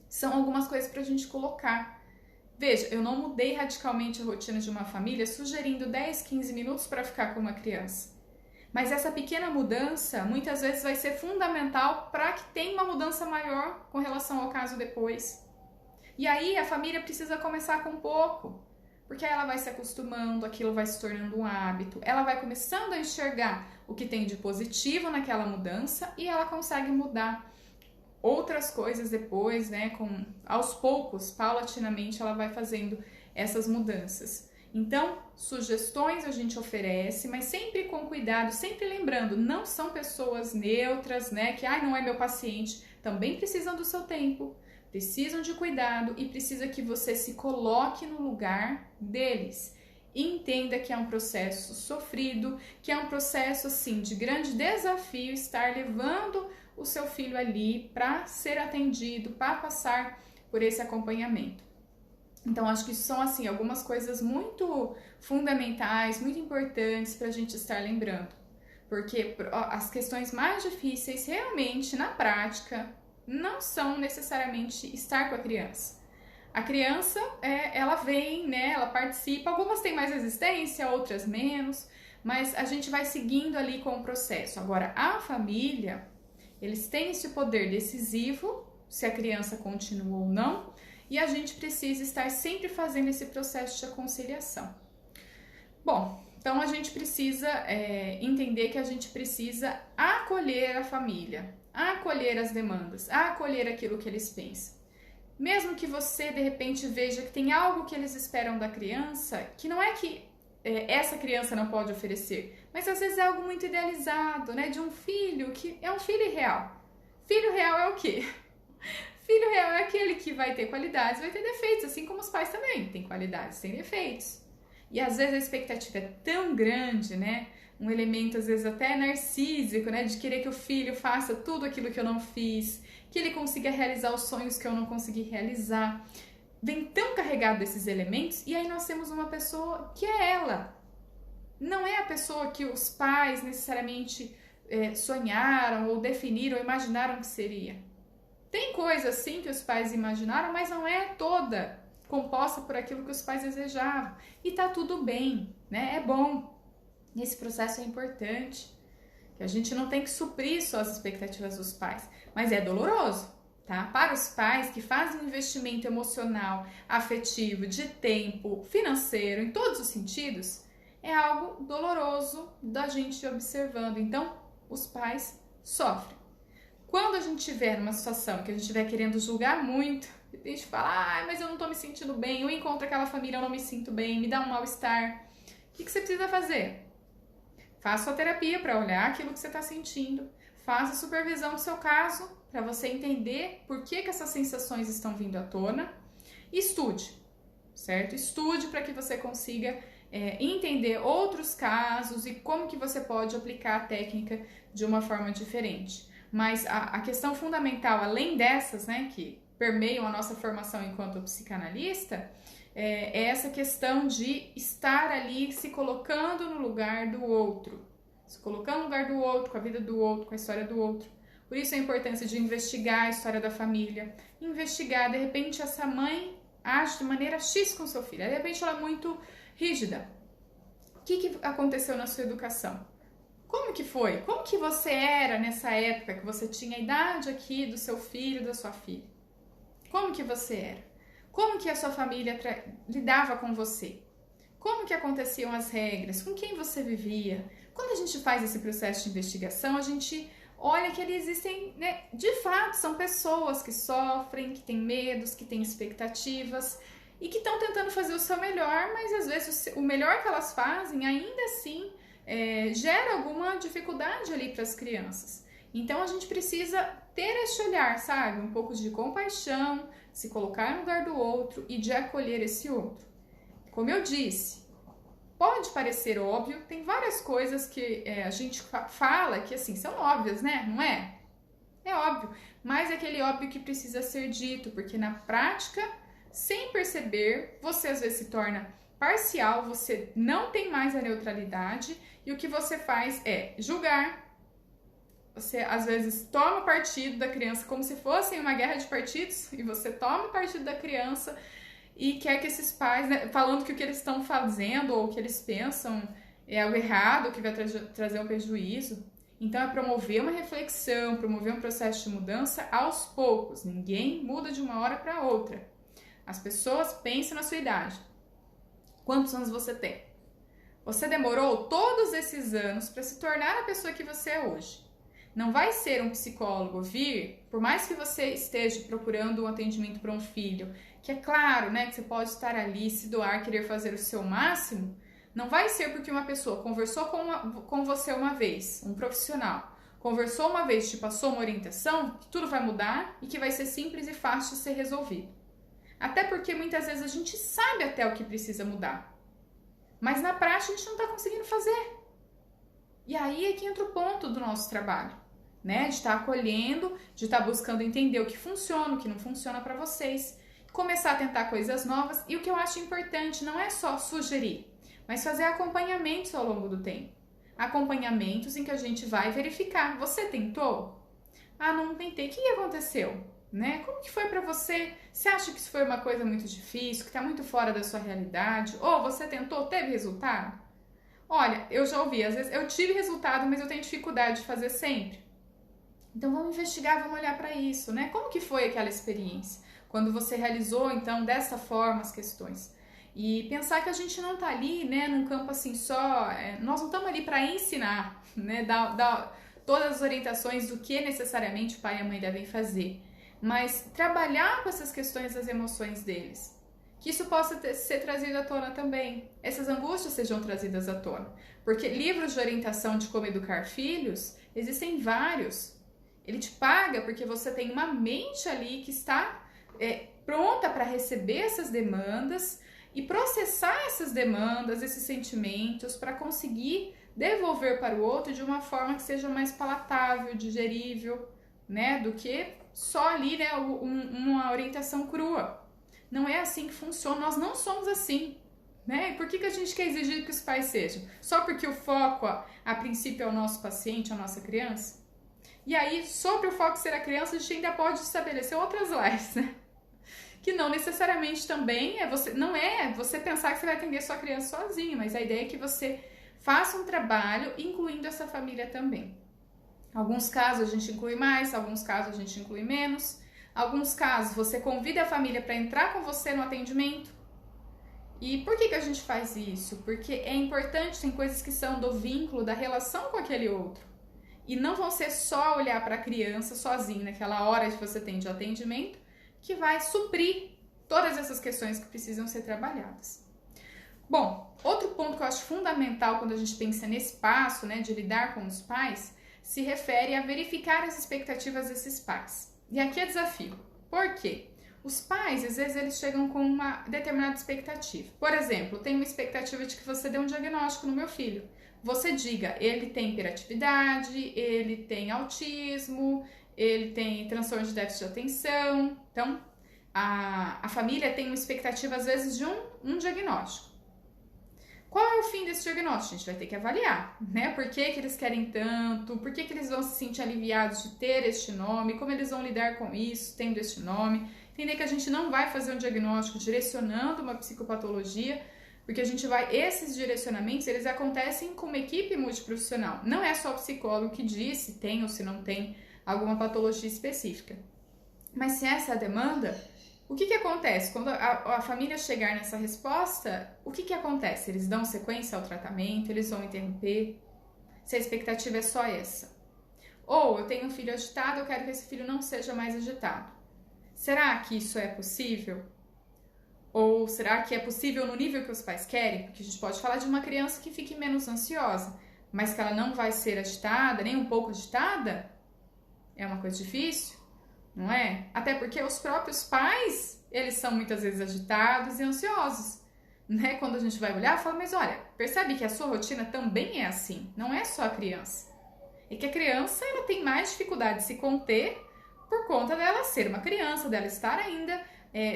São algumas coisas para a gente colocar. Veja, eu não mudei radicalmente a rotina de uma família sugerindo 10, 15 minutos para ficar com uma criança. Mas essa pequena mudança, muitas vezes, vai ser fundamental para que tenha uma mudança maior com relação ao caso depois. E aí, a família precisa começar com pouco, porque aí ela vai se acostumando, aquilo vai se tornando um hábito, ela vai começando a enxergar o que tem de positivo naquela mudança e ela consegue mudar outras coisas depois, né? Aos poucos, paulatinamente, ela vai fazendo essas mudanças. Então, sugestões a gente oferece, mas sempre com cuidado, sempre lembrando, não são pessoas neutras, né? Que, não é meu paciente. Também precisam do seu tempo, precisam de cuidado e precisa que você se coloque no lugar deles. E entenda que é um processo sofrido, que é um processo, assim, de grande desafio estar levando o seu filho ali para ser atendido, para passar por esse acompanhamento. Então, acho que isso são, assim, algumas coisas muito fundamentais, muito importantes para a gente estar lembrando. Porque as questões mais difíceis, realmente, na prática, não são necessariamente estar com a criança. A criança, ela vem, né, ela participa, algumas têm mais resistência, outras menos, mas a gente vai seguindo ali com o processo. Agora, a família, eles têm esse poder decisivo, se a criança continua ou não, e a gente precisa estar sempre fazendo esse processo de conciliação. Bom, então a gente precisa entender que a gente precisa acolher a família, acolher as demandas, acolher aquilo que eles pensam. Mesmo que você, de repente, veja que tem algo que eles esperam da criança, que não é que essa criança não pode oferecer, mas às vezes é algo muito idealizado, né? De um filho que é um filho irreal. Filho real é o quê? Filho real é aquele que vai ter qualidades, vai ter defeitos, assim como os pais também têm qualidades, têm defeitos. E às vezes a expectativa é tão grande, né? Um elemento às vezes até narcísico, né? De querer que o filho faça tudo aquilo que eu não fiz, que ele consiga realizar os sonhos que eu não consegui realizar. vem tão carregado desses elementos, e aí nós temos uma pessoa que é ela. Não é a pessoa que os pais necessariamente sonharam ou definiram ou imaginaram que seria. Tem coisa assim que os pais imaginaram, mas não é toda composta por aquilo que os pais desejavam. E tá tudo bem, né? É bom. Esse processo é importante. Que a gente não tem que suprir só as expectativas dos pais, mas é doloroso, tá? Para os pais que fazem um investimento emocional, afetivo, de tempo, financeiro, em todos os sentidos, é algo doloroso da gente observando. Então, os pais sofrem. Quando a gente estiver numa situação que a gente estiver querendo julgar muito, a gente fala, mas eu não tô me sentindo bem, eu encontro aquela família, eu não me sinto bem, me dá um mal-estar. O que você precisa fazer? Faça sua terapia para olhar aquilo que você está sentindo. Faça a supervisão do seu caso para você entender por que essas sensações estão vindo à tona. E estude, certo? Estude para que você consiga entender outros casos e como que você pode aplicar a técnica de uma forma diferente. Mas a questão fundamental, além dessas, né, que permeiam a nossa formação enquanto psicanalista, é essa questão de estar ali se colocando no lugar do outro. Se colocando no lugar do outro, com a vida do outro, com a história do outro. Por isso a importância de investigar a história da família. Investigar, de repente essa mãe age de maneira X com seu filho. De repente ela é muito rígida. O que aconteceu na sua educação? Como que foi? Como que você era nessa época que você tinha a idade aqui do seu filho, da sua filha? Como que você era? Como que a sua família lidava com você? Como que aconteciam as regras? Com quem você vivia? Quando a gente faz esse processo de investigação, a gente olha que eles existem, né? De fato, são pessoas que sofrem, que têm medos, que têm expectativas e que estão tentando fazer o seu melhor, mas às vezes o melhor que elas fazem, ainda assim, gera alguma dificuldade ali para as crianças. Então a gente precisa ter esse olhar, sabe? Um pouco de compaixão, se colocar no lugar do outro e de acolher esse outro. Como eu disse, pode parecer óbvio, tem várias coisas que a gente fala que assim são óbvias, né? Não é? É óbvio, mas é aquele óbvio que precisa ser dito, porque na prática, sem perceber, você às vezes se torna parcial, você não tem mais a neutralidade e o que você faz é julgar. Você, às vezes, toma partido da criança como se fosse uma guerra de partidos e você toma partido da criança e quer que esses pais, né, falando que o que eles estão fazendo ou o que eles pensam é algo errado, que vai trazer um prejuízo. Então, é promover uma reflexão, promover um processo de mudança aos poucos. Ninguém muda de uma hora para outra. As pessoas pensam na sua idade. Quantos anos você tem? Você demorou todos esses anos para se tornar a pessoa que você é hoje. Não vai ser um psicólogo vir, por mais que você esteja procurando um atendimento para um filho, que é claro, né, que você pode estar ali, se doar, querer fazer o seu máximo, não vai ser porque uma pessoa conversou com você uma vez, um profissional, conversou uma vez, te passou uma orientação, que tudo vai mudar e que vai ser simples e fácil de ser resolvido. Até porque muitas vezes a gente sabe até o que precisa mudar, mas na prática a gente não está conseguindo fazer. E aí é que entra o ponto do nosso trabalho. Né, de estar acolhendo, de estar buscando entender o que funciona, o que não funciona para vocês, começar a tentar coisas novas. E o que eu acho importante não é só sugerir, mas fazer acompanhamentos ao longo do tempo. Acompanhamentos em que a gente vai verificar. Você tentou? Ah, não tentei. O que aconteceu? Né? Como que foi para você? Você acha que isso foi uma coisa muito difícil, que está muito fora da sua realidade? Ou você tentou, teve resultado? Olha, eu já ouvi, às vezes eu tive resultado, mas eu tenho dificuldade de fazer sempre. Então vamos investigar, vamos olhar para isso, né? Como que foi aquela experiência? Quando você realizou, então, dessa forma as questões. E pensar que a gente não tá ali, né, num campo assim só, nós não estamos ali para ensinar, né, dar todas as orientações do que necessariamente o pai e a mãe devem fazer, mas trabalhar com essas questões das emoções deles. Que isso possa ser trazido à tona também, essas angústias sejam trazidas à tona. Porque livros de orientação de como educar filhos, existem vários. Ele te paga porque você tem uma mente ali que está pronta para receber essas demandas e processar essas demandas, esses sentimentos, para conseguir devolver para o outro de uma forma que seja mais palatável, digerível, né, do que só ali, né, uma orientação crua. Não é assim que funciona, nós não somos assim. Né? Por que a gente quer exigir que os pais sejam? Só porque o foco, a princípio, é o nosso paciente, a nossa criança? E aí, sobre o foco ser a criança, a gente ainda pode estabelecer outras lives, né? Que não necessariamente também não é você pensar que você vai atender sua criança sozinho, mas a ideia é que você faça um trabalho incluindo essa família também. Alguns casos a gente inclui mais, alguns casos a gente inclui menos. Alguns casos você convida a família para entrar com você no atendimento. E por que a gente faz isso? Porque é importante, tem coisas que são do vínculo, da relação com aquele outro. E não vão ser só olhar para a criança sozinho naquela hora que você tem de atendimento, que vai suprir todas essas questões que precisam ser trabalhadas. Bom, outro ponto que eu acho fundamental quando a gente pensa nesse passo, né, de lidar com os pais, se refere a verificar as expectativas desses pais. E aqui é desafio. Por quê? Os pais, às vezes, eles chegam com uma determinada expectativa. Por exemplo, tem uma expectativa de que você dê um diagnóstico no meu filho. Você diga, ele tem hiperatividade, ele tem autismo, ele tem transtorno de déficit de atenção. Então, a família tem uma expectativa, às vezes, de um diagnóstico. Qual é o fim desse diagnóstico? A gente vai ter que avaliar, né? Por que eles querem tanto? Por que eles vão se sentir aliviados de ter este nome? Como eles vão lidar com isso, tendo este nome? Entender que a gente não vai fazer um diagnóstico direcionando uma psicopatologia, porque esses direcionamentos, eles acontecem com uma equipe multiprofissional. Não é só o psicólogo que diz se tem ou se não tem alguma patologia específica. Mas se essa é a demanda, o que acontece? Quando a família chegar nessa resposta, o que acontece? Eles dão sequência ao tratamento, eles vão interromper, se a expectativa é só essa. Ou eu tenho um filho agitado, eu quero que esse filho não seja mais agitado. Será que isso é possível? Ou será que é possível no nível que os pais querem? Porque a gente pode falar de uma criança que fique menos ansiosa, mas que ela não vai ser agitada, nem um pouco agitada? É uma coisa difícil, não é? Até porque os próprios pais, eles são muitas vezes agitados e ansiosos, né? Quando a gente vai olhar, fala, mas olha, percebe que a sua rotina também é assim, não é só a criança. É que a criança, ela tem mais dificuldade de se conter por conta dela ser uma criança, dela estar ainda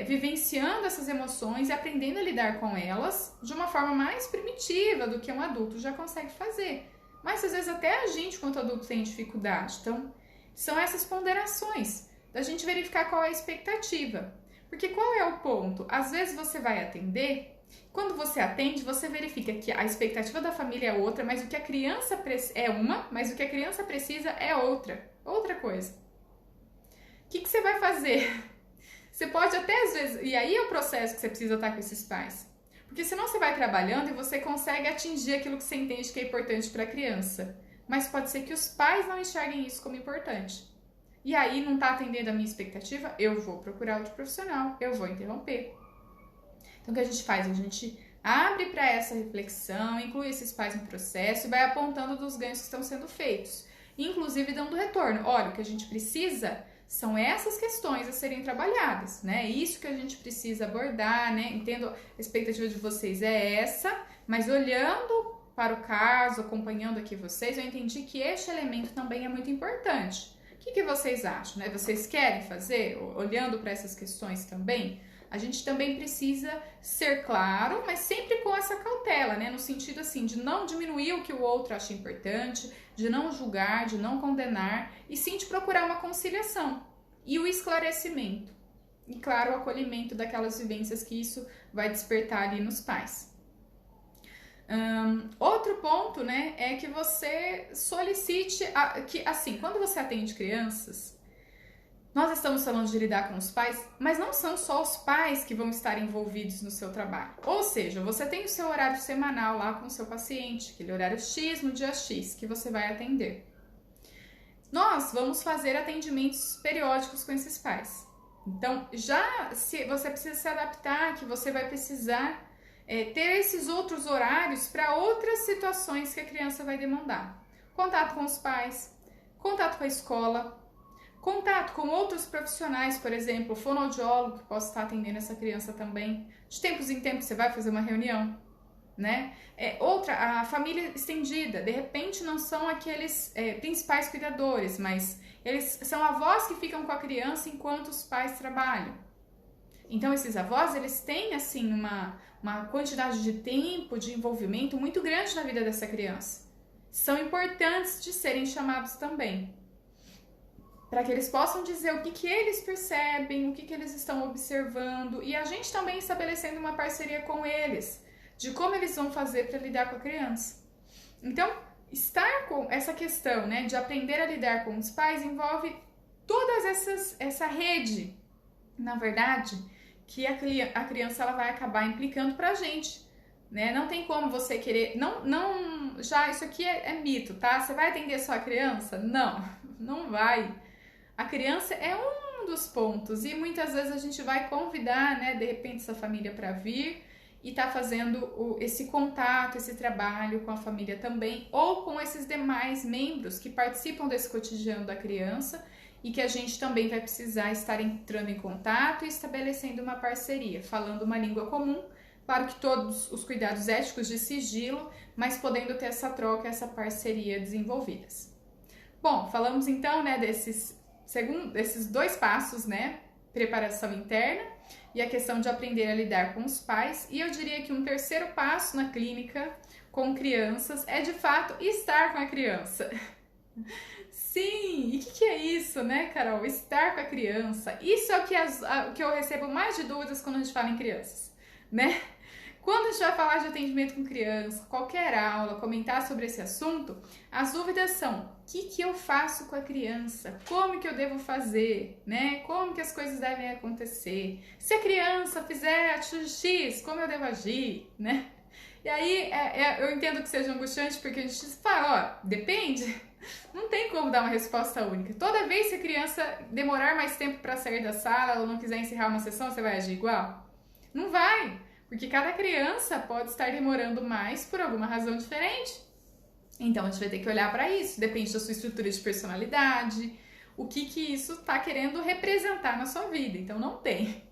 vivenciando essas emoções e aprendendo a lidar com elas de uma forma mais primitiva do que um adulto já consegue fazer. Mas às vezes até a gente, quanto adulto, tem dificuldade. Então, são essas ponderações da gente verificar qual é a expectativa. Porque qual é o ponto? Às vezes você vai atender, quando você atende, você verifica que a expectativa da família é outra, mas o que a criança é uma, mas o que a criança precisa é outra coisa. O que você vai fazer? Você pode até às vezes... E aí é o processo que você precisa estar com esses pais. Porque senão você vai trabalhando e você consegue atingir aquilo que você entende que é importante para a criança. Mas pode ser que os pais não enxerguem isso como importante. E aí não está atendendo a minha expectativa, eu vou procurar outro profissional, eu vou interromper. Então o que a gente faz? A gente abre para essa reflexão, inclui esses pais no processo e vai apontando dos ganhos que estão sendo feitos. Inclusive dando retorno. Olha, o que a gente precisa... São essas questões a serem trabalhadas, né? Isso que a gente precisa abordar, né? Entendo, a expectativa de vocês é essa, mas olhando para o caso, acompanhando aqui vocês, eu entendi que este elemento também é muito importante. O que vocês acham, né? Vocês querem fazer, olhando para essas questões também? A gente também precisa ser claro, mas sempre com essa cautela, né? No sentido assim, de não diminuir o que o outro acha importante, de não julgar, de não condenar, e sim de procurar uma conciliação e o esclarecimento. E claro, o acolhimento daquelas vivências que isso vai despertar ali nos pais. Outro ponto, né, é que você solicite, que assim, quando você atende crianças, nós estamos falando de lidar com os pais, mas não são só os pais que vão estar envolvidos no seu trabalho. Ou seja, você tem o seu horário semanal lá com o seu paciente, aquele horário X no dia X que você vai atender. Nós vamos fazer atendimentos periódicos com esses pais. Então, se você precisa se adaptar, que você vai precisar ter esses outros horários para outras situações que a criança vai demandar. Contato com os pais, contato com a escola, contato com outros profissionais, por exemplo, fonoaudiólogo, que possa estar atendendo essa criança também. De tempos em tempos você vai fazer uma reunião, né? A família estendida, de repente não são aqueles principais cuidadores, mas eles são avós que ficam com a criança enquanto os pais trabalham. Então, esses avós, eles têm, assim, uma quantidade de tempo, de envolvimento muito grande na vida dessa criança. São importantes de serem chamados também, para que eles possam dizer o que eles percebem, o que eles estão observando, e a gente também estabelecendo uma parceria com eles, de como eles vão fazer para lidar com a criança. Então, estar com essa questão, né, de aprender a lidar com os pais envolve todas essa rede, na verdade, que a criança ela vai acabar implicando pra gente, né? Não tem como você querer, já isso aqui é mito, tá? Você vai atender só a criança? Não vai. A criança é um dos pontos e muitas vezes a gente vai convidar, né, de repente essa família para vir e tá fazendo esse contato, esse trabalho com a família também, ou com esses demais membros que participam desse cotidiano da criança e que a gente também vai precisar estar entrando em contato e estabelecendo uma parceria, falando uma língua comum, claro que todos os cuidados éticos de sigilo, mas podendo ter essa troca, essa parceria desenvolvidas. Bom, falamos então, né, desses dois passos, né, preparação interna e a questão de aprender a lidar com os pais, e eu diria que um terceiro passo na clínica com crianças é de fato estar com a criança. Sim, e o que é isso, né, Carol? Estar com a criança. Isso é o que eu recebo mais de dúvidas quando a gente fala em crianças, né? Quando a gente vai falar de atendimento com criança, qualquer aula, comentar sobre esse assunto, as dúvidas são: o que eu faço com a criança? Como que eu devo fazer, né? Como que as coisas devem acontecer? Se a criança fizer atitude X, como eu devo agir, né? E aí, eu entendo que seja angustiante, porque a gente fala, ó, depende. Não tem como dar uma resposta única. Toda vez que a criança demorar mais tempo para sair da sala ou não quiser encerrar uma sessão, você vai agir igual? Não vai, porque cada criança pode estar demorando mais por alguma razão diferente. Então, a gente vai ter que olhar para isso. Depende da sua estrutura de personalidade, o que isso está querendo representar na sua vida. Então, não tem.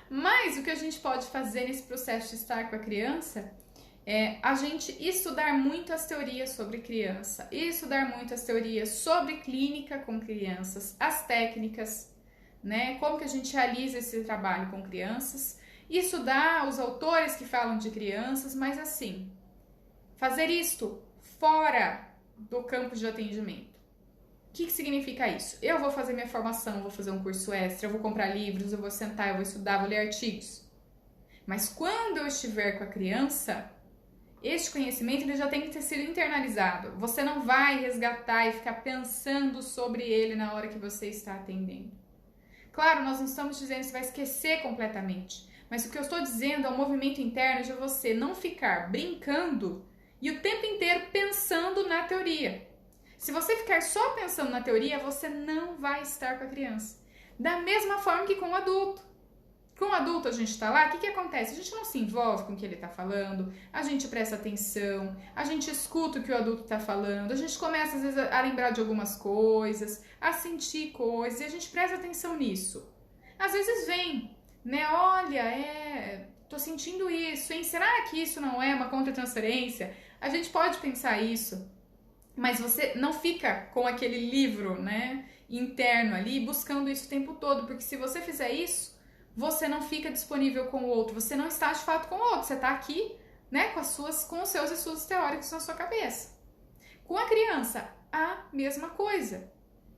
Mas o que a gente pode fazer nesse processo de estar com a criança é a gente estudar muito as teorias sobre criança, estudar muito as teorias sobre clínica com crianças, as técnicas, né? Como que a gente realiza esse trabalho com crianças, estudar os autores que falam de crianças, mas assim, fazer isto fora do campo de atendimento. O que significa isso? Eu vou fazer minha formação, vou fazer um curso extra, eu vou comprar livros, eu vou sentar, eu vou estudar, vou ler artigos. Mas quando eu estiver com a criança, este conhecimento ele já tem que ter sido internalizado. Você não vai resgatar e ficar pensando sobre ele na hora que você está atendendo. Claro, nós não estamos dizendo que você vai esquecer completamente, mas o que eu estou dizendo é um movimento interno de você não ficar brincando e o tempo inteiro pensando na teoria. Se você ficar só pensando na teoria, você não vai estar com a criança. Da mesma forma que com o adulto. Com o adulto a gente tá lá, o que acontece? A gente não se envolve com o que ele tá falando, a gente presta atenção, a gente escuta o que o adulto tá falando, a gente começa às vezes a lembrar de algumas coisas, a sentir coisas, e a gente presta atenção nisso. Às vezes vem, né? Olha, tô sentindo isso, hein? Será que isso não é uma contra-transferência? A gente pode pensar isso, mas você não fica com aquele livro, né, interno ali, buscando isso o tempo todo, porque se você fizer isso, você não fica disponível com o outro, você não está de fato com o outro, você está aqui, né, com os seus estudos teóricos na sua cabeça. Com a criança, a mesma coisa.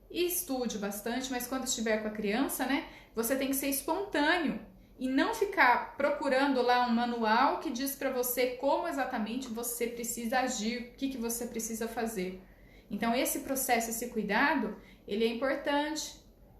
E estude bastante, mas quando estiver com a criança, né, você tem que ser espontâneo e não ficar procurando lá um manual que diz para você como exatamente você precisa agir, o que você precisa fazer. Então, esse processo, esse cuidado, ele é importante.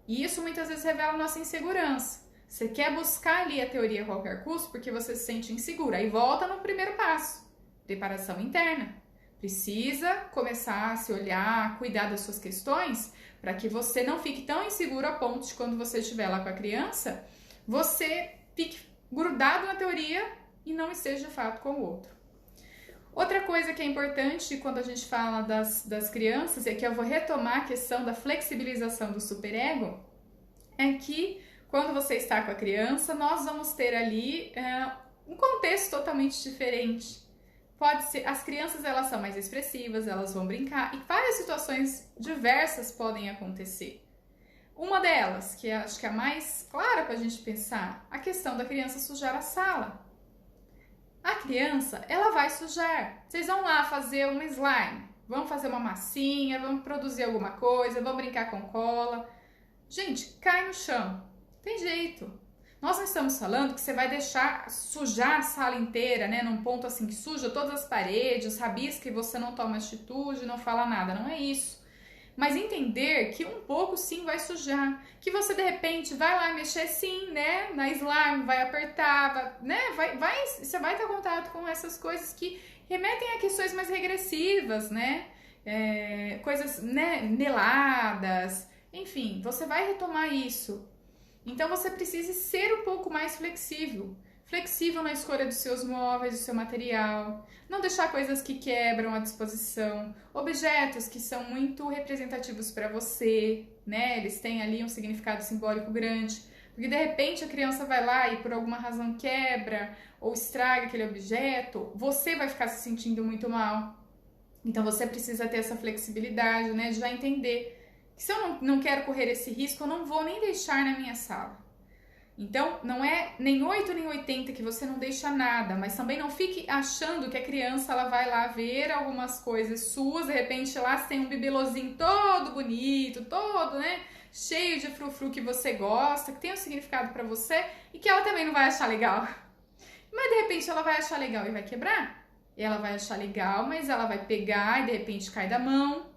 E isso muitas vezes revela nossa insegurança. Você quer buscar ali a teoria a qualquer custo porque você se sente insegura. Aí volta no primeiro passo, preparação interna. Precisa começar a se olhar, cuidar das suas questões, para que você não fique tão inseguro a ponto de quando você estiver lá com a criança, você fique grudado na teoria e não esteja de fato com o outro. Outra coisa que é importante quando a gente fala das crianças, é que eu vou retomar a questão da flexibilização do superego, é que quando você está com a criança, nós vamos ter ali um contexto totalmente diferente. Pode ser, as crianças elas são mais expressivas, elas vão brincar e várias situações diversas podem acontecer. Uma delas, que acho que é a mais clara para a gente pensar, a questão da criança sujar a sala. A criança, ela vai sujar. Vocês vão lá fazer um slime, vão fazer uma massinha, vão produzir alguma coisa, vão brincar com cola. Gente, cai no chão. Tem jeito. Nós não estamos falando que você vai deixar sujar a sala inteira, né? Num ponto assim que suja todas as paredes, rabisca e você não toma atitude, não fala nada. Não é isso. Mas entender que um pouco sim vai sujar. Que você de repente vai lá mexer sim, né? Na slime, vai apertar, né? Você vai ter contato com essas coisas que remetem a questões mais regressivas, né? Coisas, né? Meladas. Enfim, você vai retomar isso. Então você precisa ser um pouco mais flexível. Flexível na escolha dos seus móveis, do seu material. Não deixar coisas que quebram à disposição. Objetos que são muito representativos para você, né? Eles têm ali um significado simbólico grande. Porque de repente a criança vai lá e por alguma razão quebra ou estraga aquele objeto, você vai ficar se sentindo muito mal. Então você precisa ter essa flexibilidade, né? De já entender que se eu não quero correr esse risco, eu não vou nem deixar na minha sala. Então, não é nem 8 nem 80 que você não deixa nada, mas também não fique achando que a criança ela vai lá ver algumas coisas suas, de repente lá você tem um bibelozinho todo bonito, todo, né, cheio de frufru que você gosta, que tem um significado pra você e que ela também não vai achar legal. Mas de repente ela vai achar legal e vai quebrar. E ela vai achar legal, mas ela vai pegar e de repente cai da mão.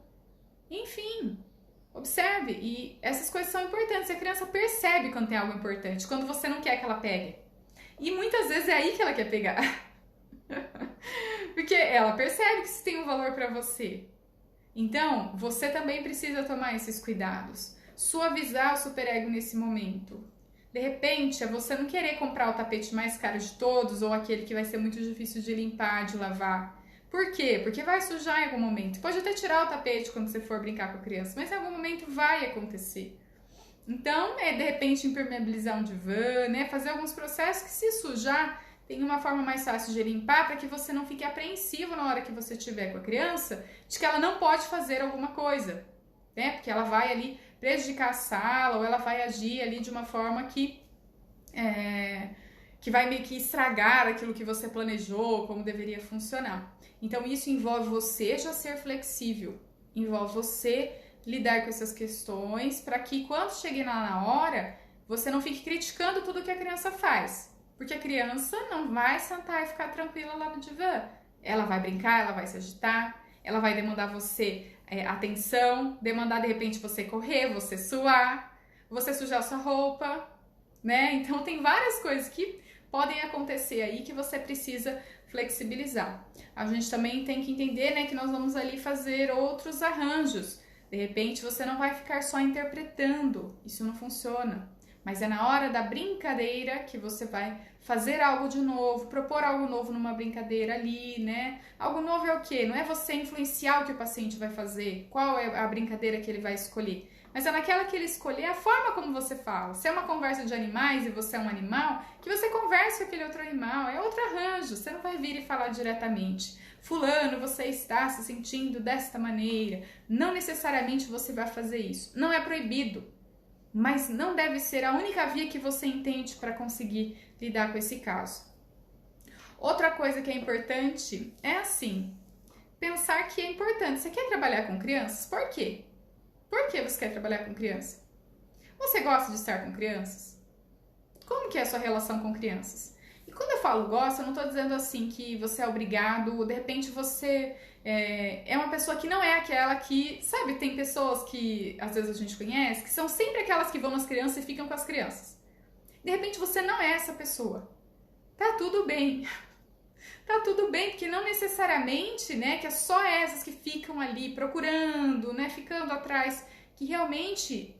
Enfim, observe, e essas coisas são importantes. A criança percebe quando tem algo importante, quando você não quer que ela pegue. E muitas vezes é aí que ela quer pegar. Porque ela percebe que isso tem um valor para você. Então, você também precisa tomar esses cuidados. Suavizar o superego nesse momento. De repente, é você não querer comprar o tapete mais caro de todos ou aquele que vai ser muito difícil de limpar, de lavar. Por quê? Porque vai sujar em algum momento. Pode até tirar o tapete quando você for brincar com a criança, mas em algum momento vai acontecer. Então, de repente impermeabilizar um divã, né? Fazer alguns processos que se sujar, tem uma forma mais fácil de limpar para que você não fique apreensivo na hora que você estiver com a criança de que ela não pode fazer alguma coisa, né? Porque ela vai ali prejudicar a sala ou ela vai agir ali de uma forma que vai meio que estragar aquilo que você planejou, como deveria funcionar. Então isso envolve você já ser flexível, envolve você lidar com essas questões para que quando chegue lá na hora, você não fique criticando tudo que a criança faz. Porque a criança não vai sentar e ficar tranquila lá no divã. Ela vai brincar, ela vai se agitar, ela vai demandar você atenção, demandar de repente você correr, você suar, você sujar sua roupa, né? Então tem várias coisas que podem acontecer aí que você precisa flexibilizar. A gente também tem que entender, né, que nós vamos ali fazer outros arranjos. De repente você não vai ficar só interpretando, isso não funciona. Mas é na hora da brincadeira que você vai fazer algo de novo, propor algo novo numa brincadeira ali, né? Algo novo é o quê? Não é você influenciar o que o paciente vai fazer, qual é a brincadeira que ele vai escolher. Mas é naquela que ele escolher a forma como você fala. Se é uma conversa de animais e você é um animal, que você converse com aquele outro animal. É outro arranjo, você não vai vir e falar diretamente. Fulano, você está se sentindo desta maneira. Não necessariamente você vai fazer isso. Não é proibido, mas não deve ser a única via que você entende para conseguir lidar com esse caso. Outra coisa que é importante é assim, pensar que é importante. Você quer trabalhar com crianças? Por quê? Por que você quer trabalhar com criança? Você gosta de estar com crianças? Como que é a sua relação com crianças? E quando eu falo gosta, eu não estou dizendo assim que você é obrigado, de repente você é uma pessoa que não é aquela que, sabe, tem pessoas que às vezes a gente conhece, que são sempre aquelas que vão nas crianças e ficam com as crianças. De repente você não é essa pessoa. Tá tudo bem. Tá tudo bem, porque não necessariamente, né, que é só essas que ficam ali procurando, né, ficando atrás, que realmente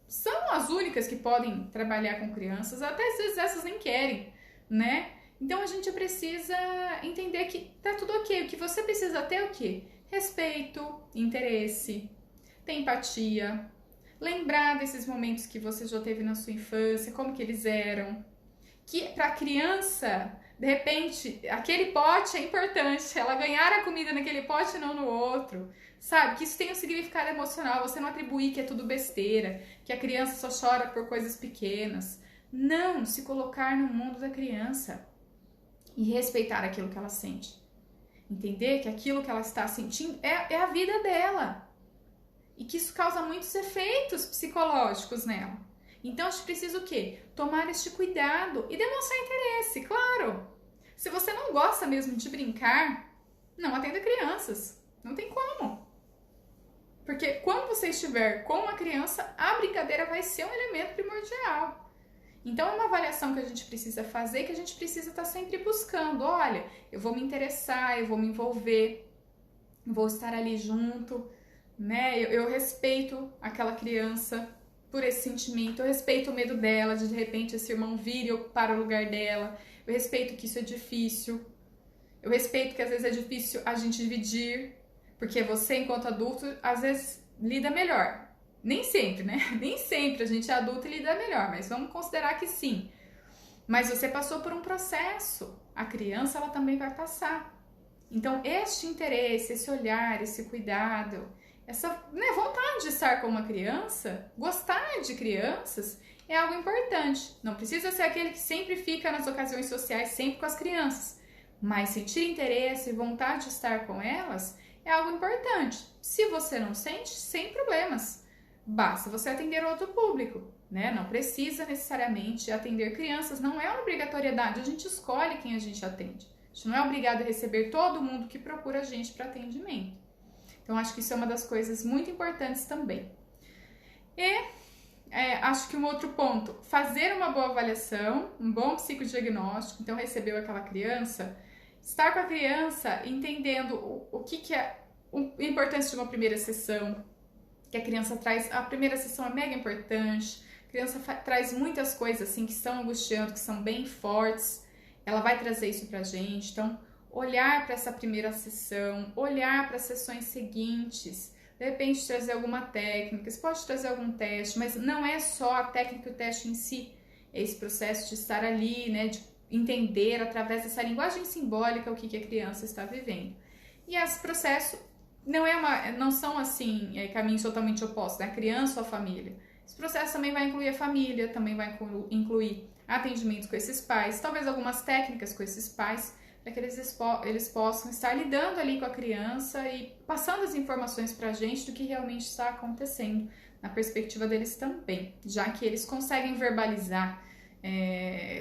são as únicas que podem trabalhar com crianças, até às vezes essas nem querem, né? Então a gente precisa entender que tá tudo ok, o que você precisa ter é o quê? Respeito, interesse, ter empatia, lembrar desses momentos que você já teve na sua infância, como que eles eram, que pra criança De repente, aquele pote é importante, ela ganhar a comida naquele pote e não no outro. Sabe? Que isso tem um significado emocional, você não atribuir que é tudo besteira, que a criança só chora por coisas pequenas. Não, se colocar no mundo da criança e respeitar aquilo que ela sente. Entender que aquilo que ela está sentindo é a vida dela. E que isso causa muitos efeitos psicológicos nela. Então a gente precisa o quê? Tomar este cuidado e demonstrar interesse, claro. Se você não gosta mesmo de brincar, não atenda crianças. Não tem como. Porque quando você estiver com uma criança, a brincadeira vai ser um elemento primordial. Então é uma avaliação que a gente precisa fazer, que a gente precisa estar sempre buscando. Olha, eu vou me interessar, eu vou me envolver, vou estar ali junto, né? Eu respeito aquela criança por esse sentimento, eu respeito o medo dela de repente esse irmão vir e ocupar o lugar dela, eu respeito que isso é difícil, eu respeito que às vezes é difícil a gente dividir, porque você enquanto adulto às vezes lida melhor, nem sempre, né? Nem sempre a gente é adulto e lida melhor, mas vamos considerar que sim. Mas você passou por um processo, a criança ela também vai passar. Então este interesse, esse olhar, esse cuidado, essa vontade de estar com uma criança, gostar de crianças, é algo importante. Não precisa ser aquele que sempre fica nas ocasiões sociais, sempre com as crianças. Mas sentir interesse e vontade de estar com elas é algo importante. Se você não sente, sem problemas. Basta você atender outro público, né? Não precisa necessariamente atender crianças, não é uma obrigatoriedade. A gente escolhe quem a gente atende. A gente não é obrigado a receber todo mundo que procura a gente para atendimento. Então, acho que isso é uma das coisas muito importantes também. E acho que um outro ponto, fazer uma boa avaliação, um bom psicodiagnóstico. Então, recebeu aquela criança, estar com a criança entendendo o que é a importância de uma primeira sessão, que a criança traz. A primeira sessão é mega importante, a criança traz muitas coisas assim que são angustiantes, que são bem fortes, ela vai trazer isso pra gente. Então, olhar para essa primeira sessão, olhar para as sessões seguintes, de repente trazer alguma técnica, você pode trazer algum teste, mas não é só a técnica e o teste em si, é esse processo de estar ali, né, de entender através dessa linguagem simbólica o que a criança está vivendo. E esse processo não são assim caminhos totalmente opostos, né? A criança ou a família. Esse processo também vai incluir a família, também vai incluir atendimentos com esses pais, talvez algumas técnicas com esses pais, para que eles possam estar lidando ali com a criança e passando as informações para a gente do que realmente está acontecendo, na perspectiva deles também, já que eles conseguem verbalizar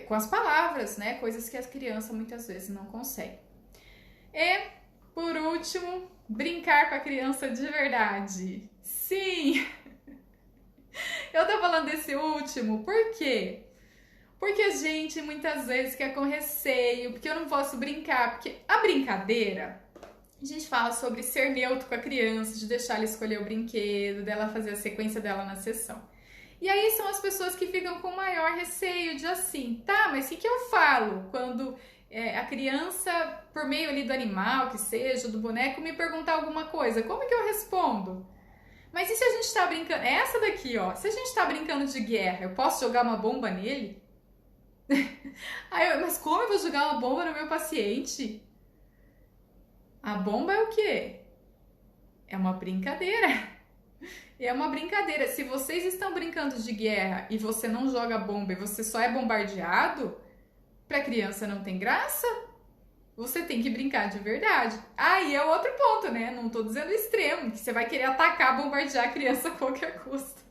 com as palavras, né, coisas que a criança muitas vezes não consegue. E, por último, brincar com a criança de verdade. Sim! Eu tô falando desse último, por quê? Porque a gente muitas vezes fica com receio, porque eu não posso brincar, porque a brincadeira, a gente fala sobre ser neutro com a criança, de deixar ela escolher o brinquedo, dela fazer a sequência dela na sessão. E aí são as pessoas que ficam com maior receio de assim, tá, mas o que eu falo quando a criança, por meio ali do animal, que seja, do boneco, me perguntar alguma coisa? Como que eu respondo? Mas e se a gente tá brincando, essa daqui, ó, se a gente tá brincando de guerra, eu posso jogar uma bomba nele? Mas como eu vou jogar uma bomba no meu paciente? A bomba é o quê? É uma brincadeira. É uma brincadeira. Se vocês estão brincando de guerra e você não joga bomba e você só é bombardeado, pra criança não tem graça. Você tem que brincar de verdade. Aí é outro ponto, né? Não tô dizendo extremo, que você vai querer atacar, bombardear a criança a qualquer custo.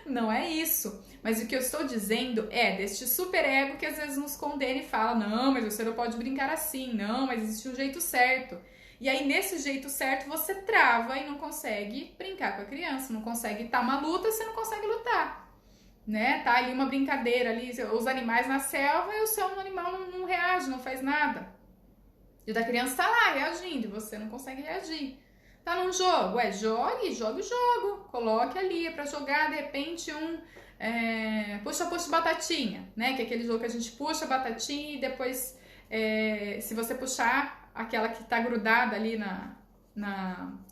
Não é isso. Mas o que eu estou dizendo é deste superego que às vezes nos condena e fala, não, mas você não pode brincar assim, não, mas existe um jeito certo. E aí nesse jeito certo você trava e não consegue brincar com a criança, não consegue estar uma luta, você não consegue lutar. Né? Tá ali uma brincadeira, ali, os animais na selva e o seu animal não reage, não faz nada. E o da criança tá lá reagindo e você não consegue reagir. Tá num jogo, jogue o jogo, coloque ali pra jogar, de repente puxa batatinha, né? Que é aquele jogo que a gente puxa a batatinha e depois, se você puxar aquela que tá grudada ali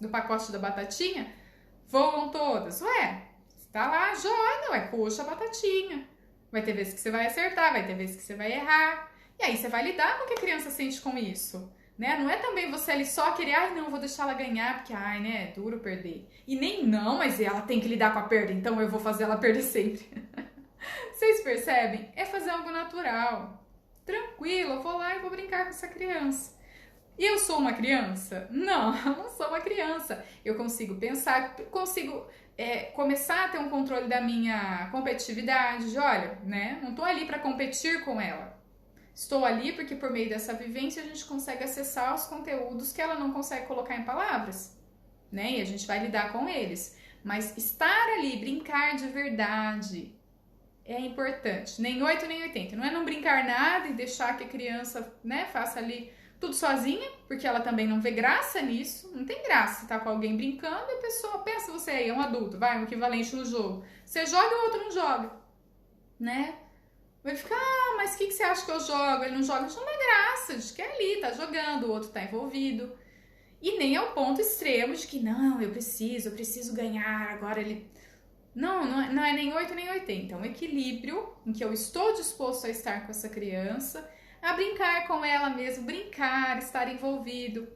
no pacote da batatinha, voam todas. Ué, tá lá, joga, puxa a batatinha. Vai ter vezes que você vai acertar, vai ter vezes que você vai errar. E aí você vai lidar com o que a criança sente com isso. Né? Não é também você ali só querer, ai não, vou deixar ela ganhar, porque ai, né, é duro perder. E nem não, mas ela tem que lidar com a perda, então eu vou fazer ela perder sempre. Vocês percebem? É fazer algo natural. Tranquilo, eu vou lá e vou brincar com essa criança. E eu sou uma criança? Não, eu não sou uma criança. Eu consigo pensar, consigo começar a ter um controle da minha competitividade. De, olha, né, não tô ali para competir com ela. Estou ali porque por meio dessa vivência a gente consegue acessar os conteúdos que ela não consegue colocar em palavras, né? E a gente vai lidar com eles. Mas estar ali, brincar de verdade, é importante. Nem 8 nem 80. Não é não brincar nada e deixar que a criança, né, faça ali tudo sozinha, porque ela também não vê graça nisso. Não tem graça você tá com alguém brincando e a pessoa, pensa você aí, é um adulto, vai, um equivalente no jogo. Você joga e o outro não joga, né? Vai ficar, mas o que você acha que eu jogo? Ele não joga, a gente não dá graça, a gente quer ali, tá jogando, o outro tá envolvido. E nem ao ponto extremo de que, não, eu preciso ganhar, agora ele... Não é nem 8 nem 80, é um equilíbrio em que eu estou disposto a estar com essa criança, a brincar com ela mesmo, brincar, estar envolvido.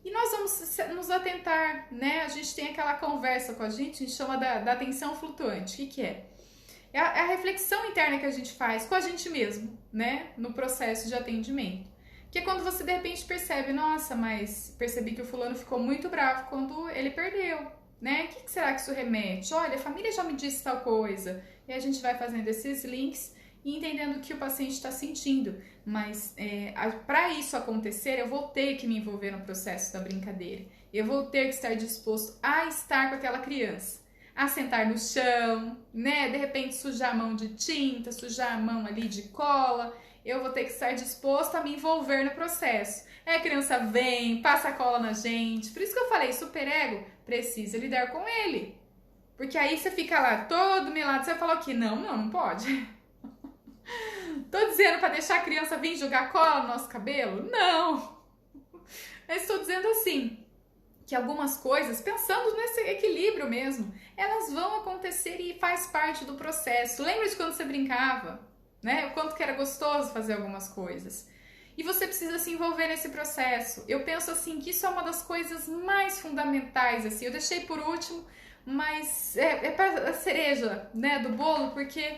E nós vamos nos atentar, né? A gente tem aquela conversa com a gente chama da atenção flutuante. O que é? É a reflexão interna que a gente faz com a gente mesmo, né? No processo de atendimento. Que é quando você de repente percebe, nossa, mas percebi que o fulano ficou muito bravo quando ele perdeu, né? O que será que isso remete? Olha, a família já me disse tal coisa. E a gente vai fazendo esses links e entendendo o que o paciente está sentindo. Mas para isso acontecer, eu vou ter que me envolver no processo da brincadeira. Eu vou ter que estar disposto a estar com aquela criança. A sentar no chão, né? De repente sujar a mão de tinta, sujar a mão ali de cola. Eu vou ter que estar disposto a me envolver no processo. Aí a criança vem, passa a cola na gente. Por isso que eu falei, superego precisa lidar com ele. Porque aí você fica lá todo melado, você falou que não pode. Tô dizendo para deixar a criança vir jogar cola no nosso cabelo? Não. Eu estou dizendo assim, que algumas coisas, pensando nesse equilíbrio mesmo, elas vão acontecer e faz parte do processo. Lembra de quando você brincava, né? O quanto que era gostoso fazer algumas coisas. E você precisa se envolver nesse processo. Eu penso assim que isso é uma das coisas mais fundamentais, assim. Eu deixei por último, mas é para a cereja, né, do bolo, porque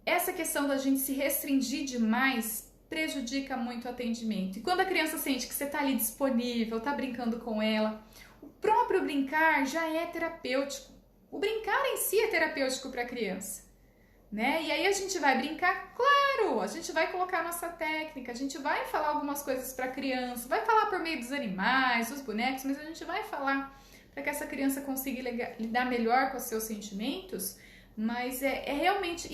essa questão da gente se restringir demais prejudica muito o atendimento. E quando a criança sente que você está ali disponível, está brincando com ela, o próprio brincar já é terapêutico. O brincar em si é terapêutico para a criança, né? E aí a gente vai brincar, claro, a gente vai colocar a nossa técnica, a gente vai falar algumas coisas para a criança, vai falar por meio dos animais, dos bonecos, mas a gente vai falar para que essa criança consiga lidar melhor com os seus sentimentos, mas é realmente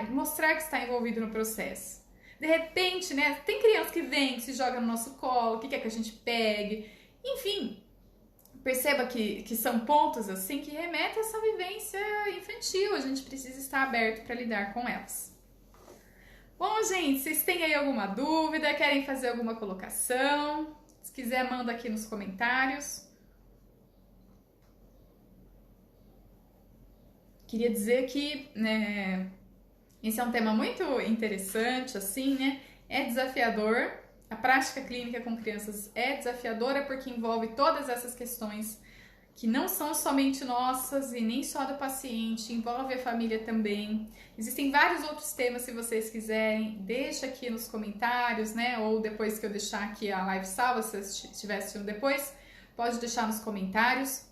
mostrar que está envolvido no processo. De repente, né, tem criança que vem, que se joga no nosso colo, que quer que a gente pegue. Enfim, perceba que são pontos assim que remetem a essa vivência infantil. A gente precisa estar aberto para lidar com elas. Bom, gente, vocês têm aí alguma dúvida? Querem fazer alguma colocação? Se quiser, manda aqui nos comentários. Queria dizer que... esse é um tema muito interessante, assim, né? É desafiador. A prática clínica com crianças é desafiadora porque envolve todas essas questões que não são somente nossas e nem só do paciente, envolve a família também. Existem vários outros temas, se vocês quiserem, deixa aqui nos comentários, né? Ou depois que eu deixar aqui a live salva, se você estiver assistindo depois, pode deixar nos comentários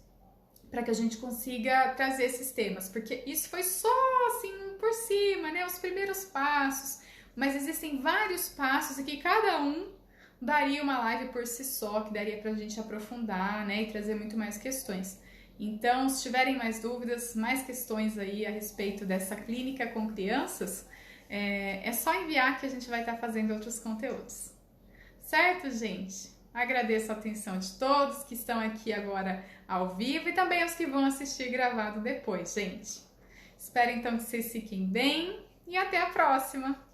para que a gente consiga trazer esses temas, porque isso foi só assim por cima, né? Os primeiros passos, mas existem vários passos e que cada um daria uma live por si só, que daria pra gente aprofundar, né? E trazer muito mais questões. Então, se tiverem mais dúvidas, mais questões aí a respeito dessa clínica com crianças, é só enviar que a gente vai estar fazendo outros conteúdos. Certo, gente? Agradeço a atenção de todos que estão aqui agora ao vivo e também aos que vão assistir gravado depois, gente. Espero então que vocês fiquem bem e até a próxima!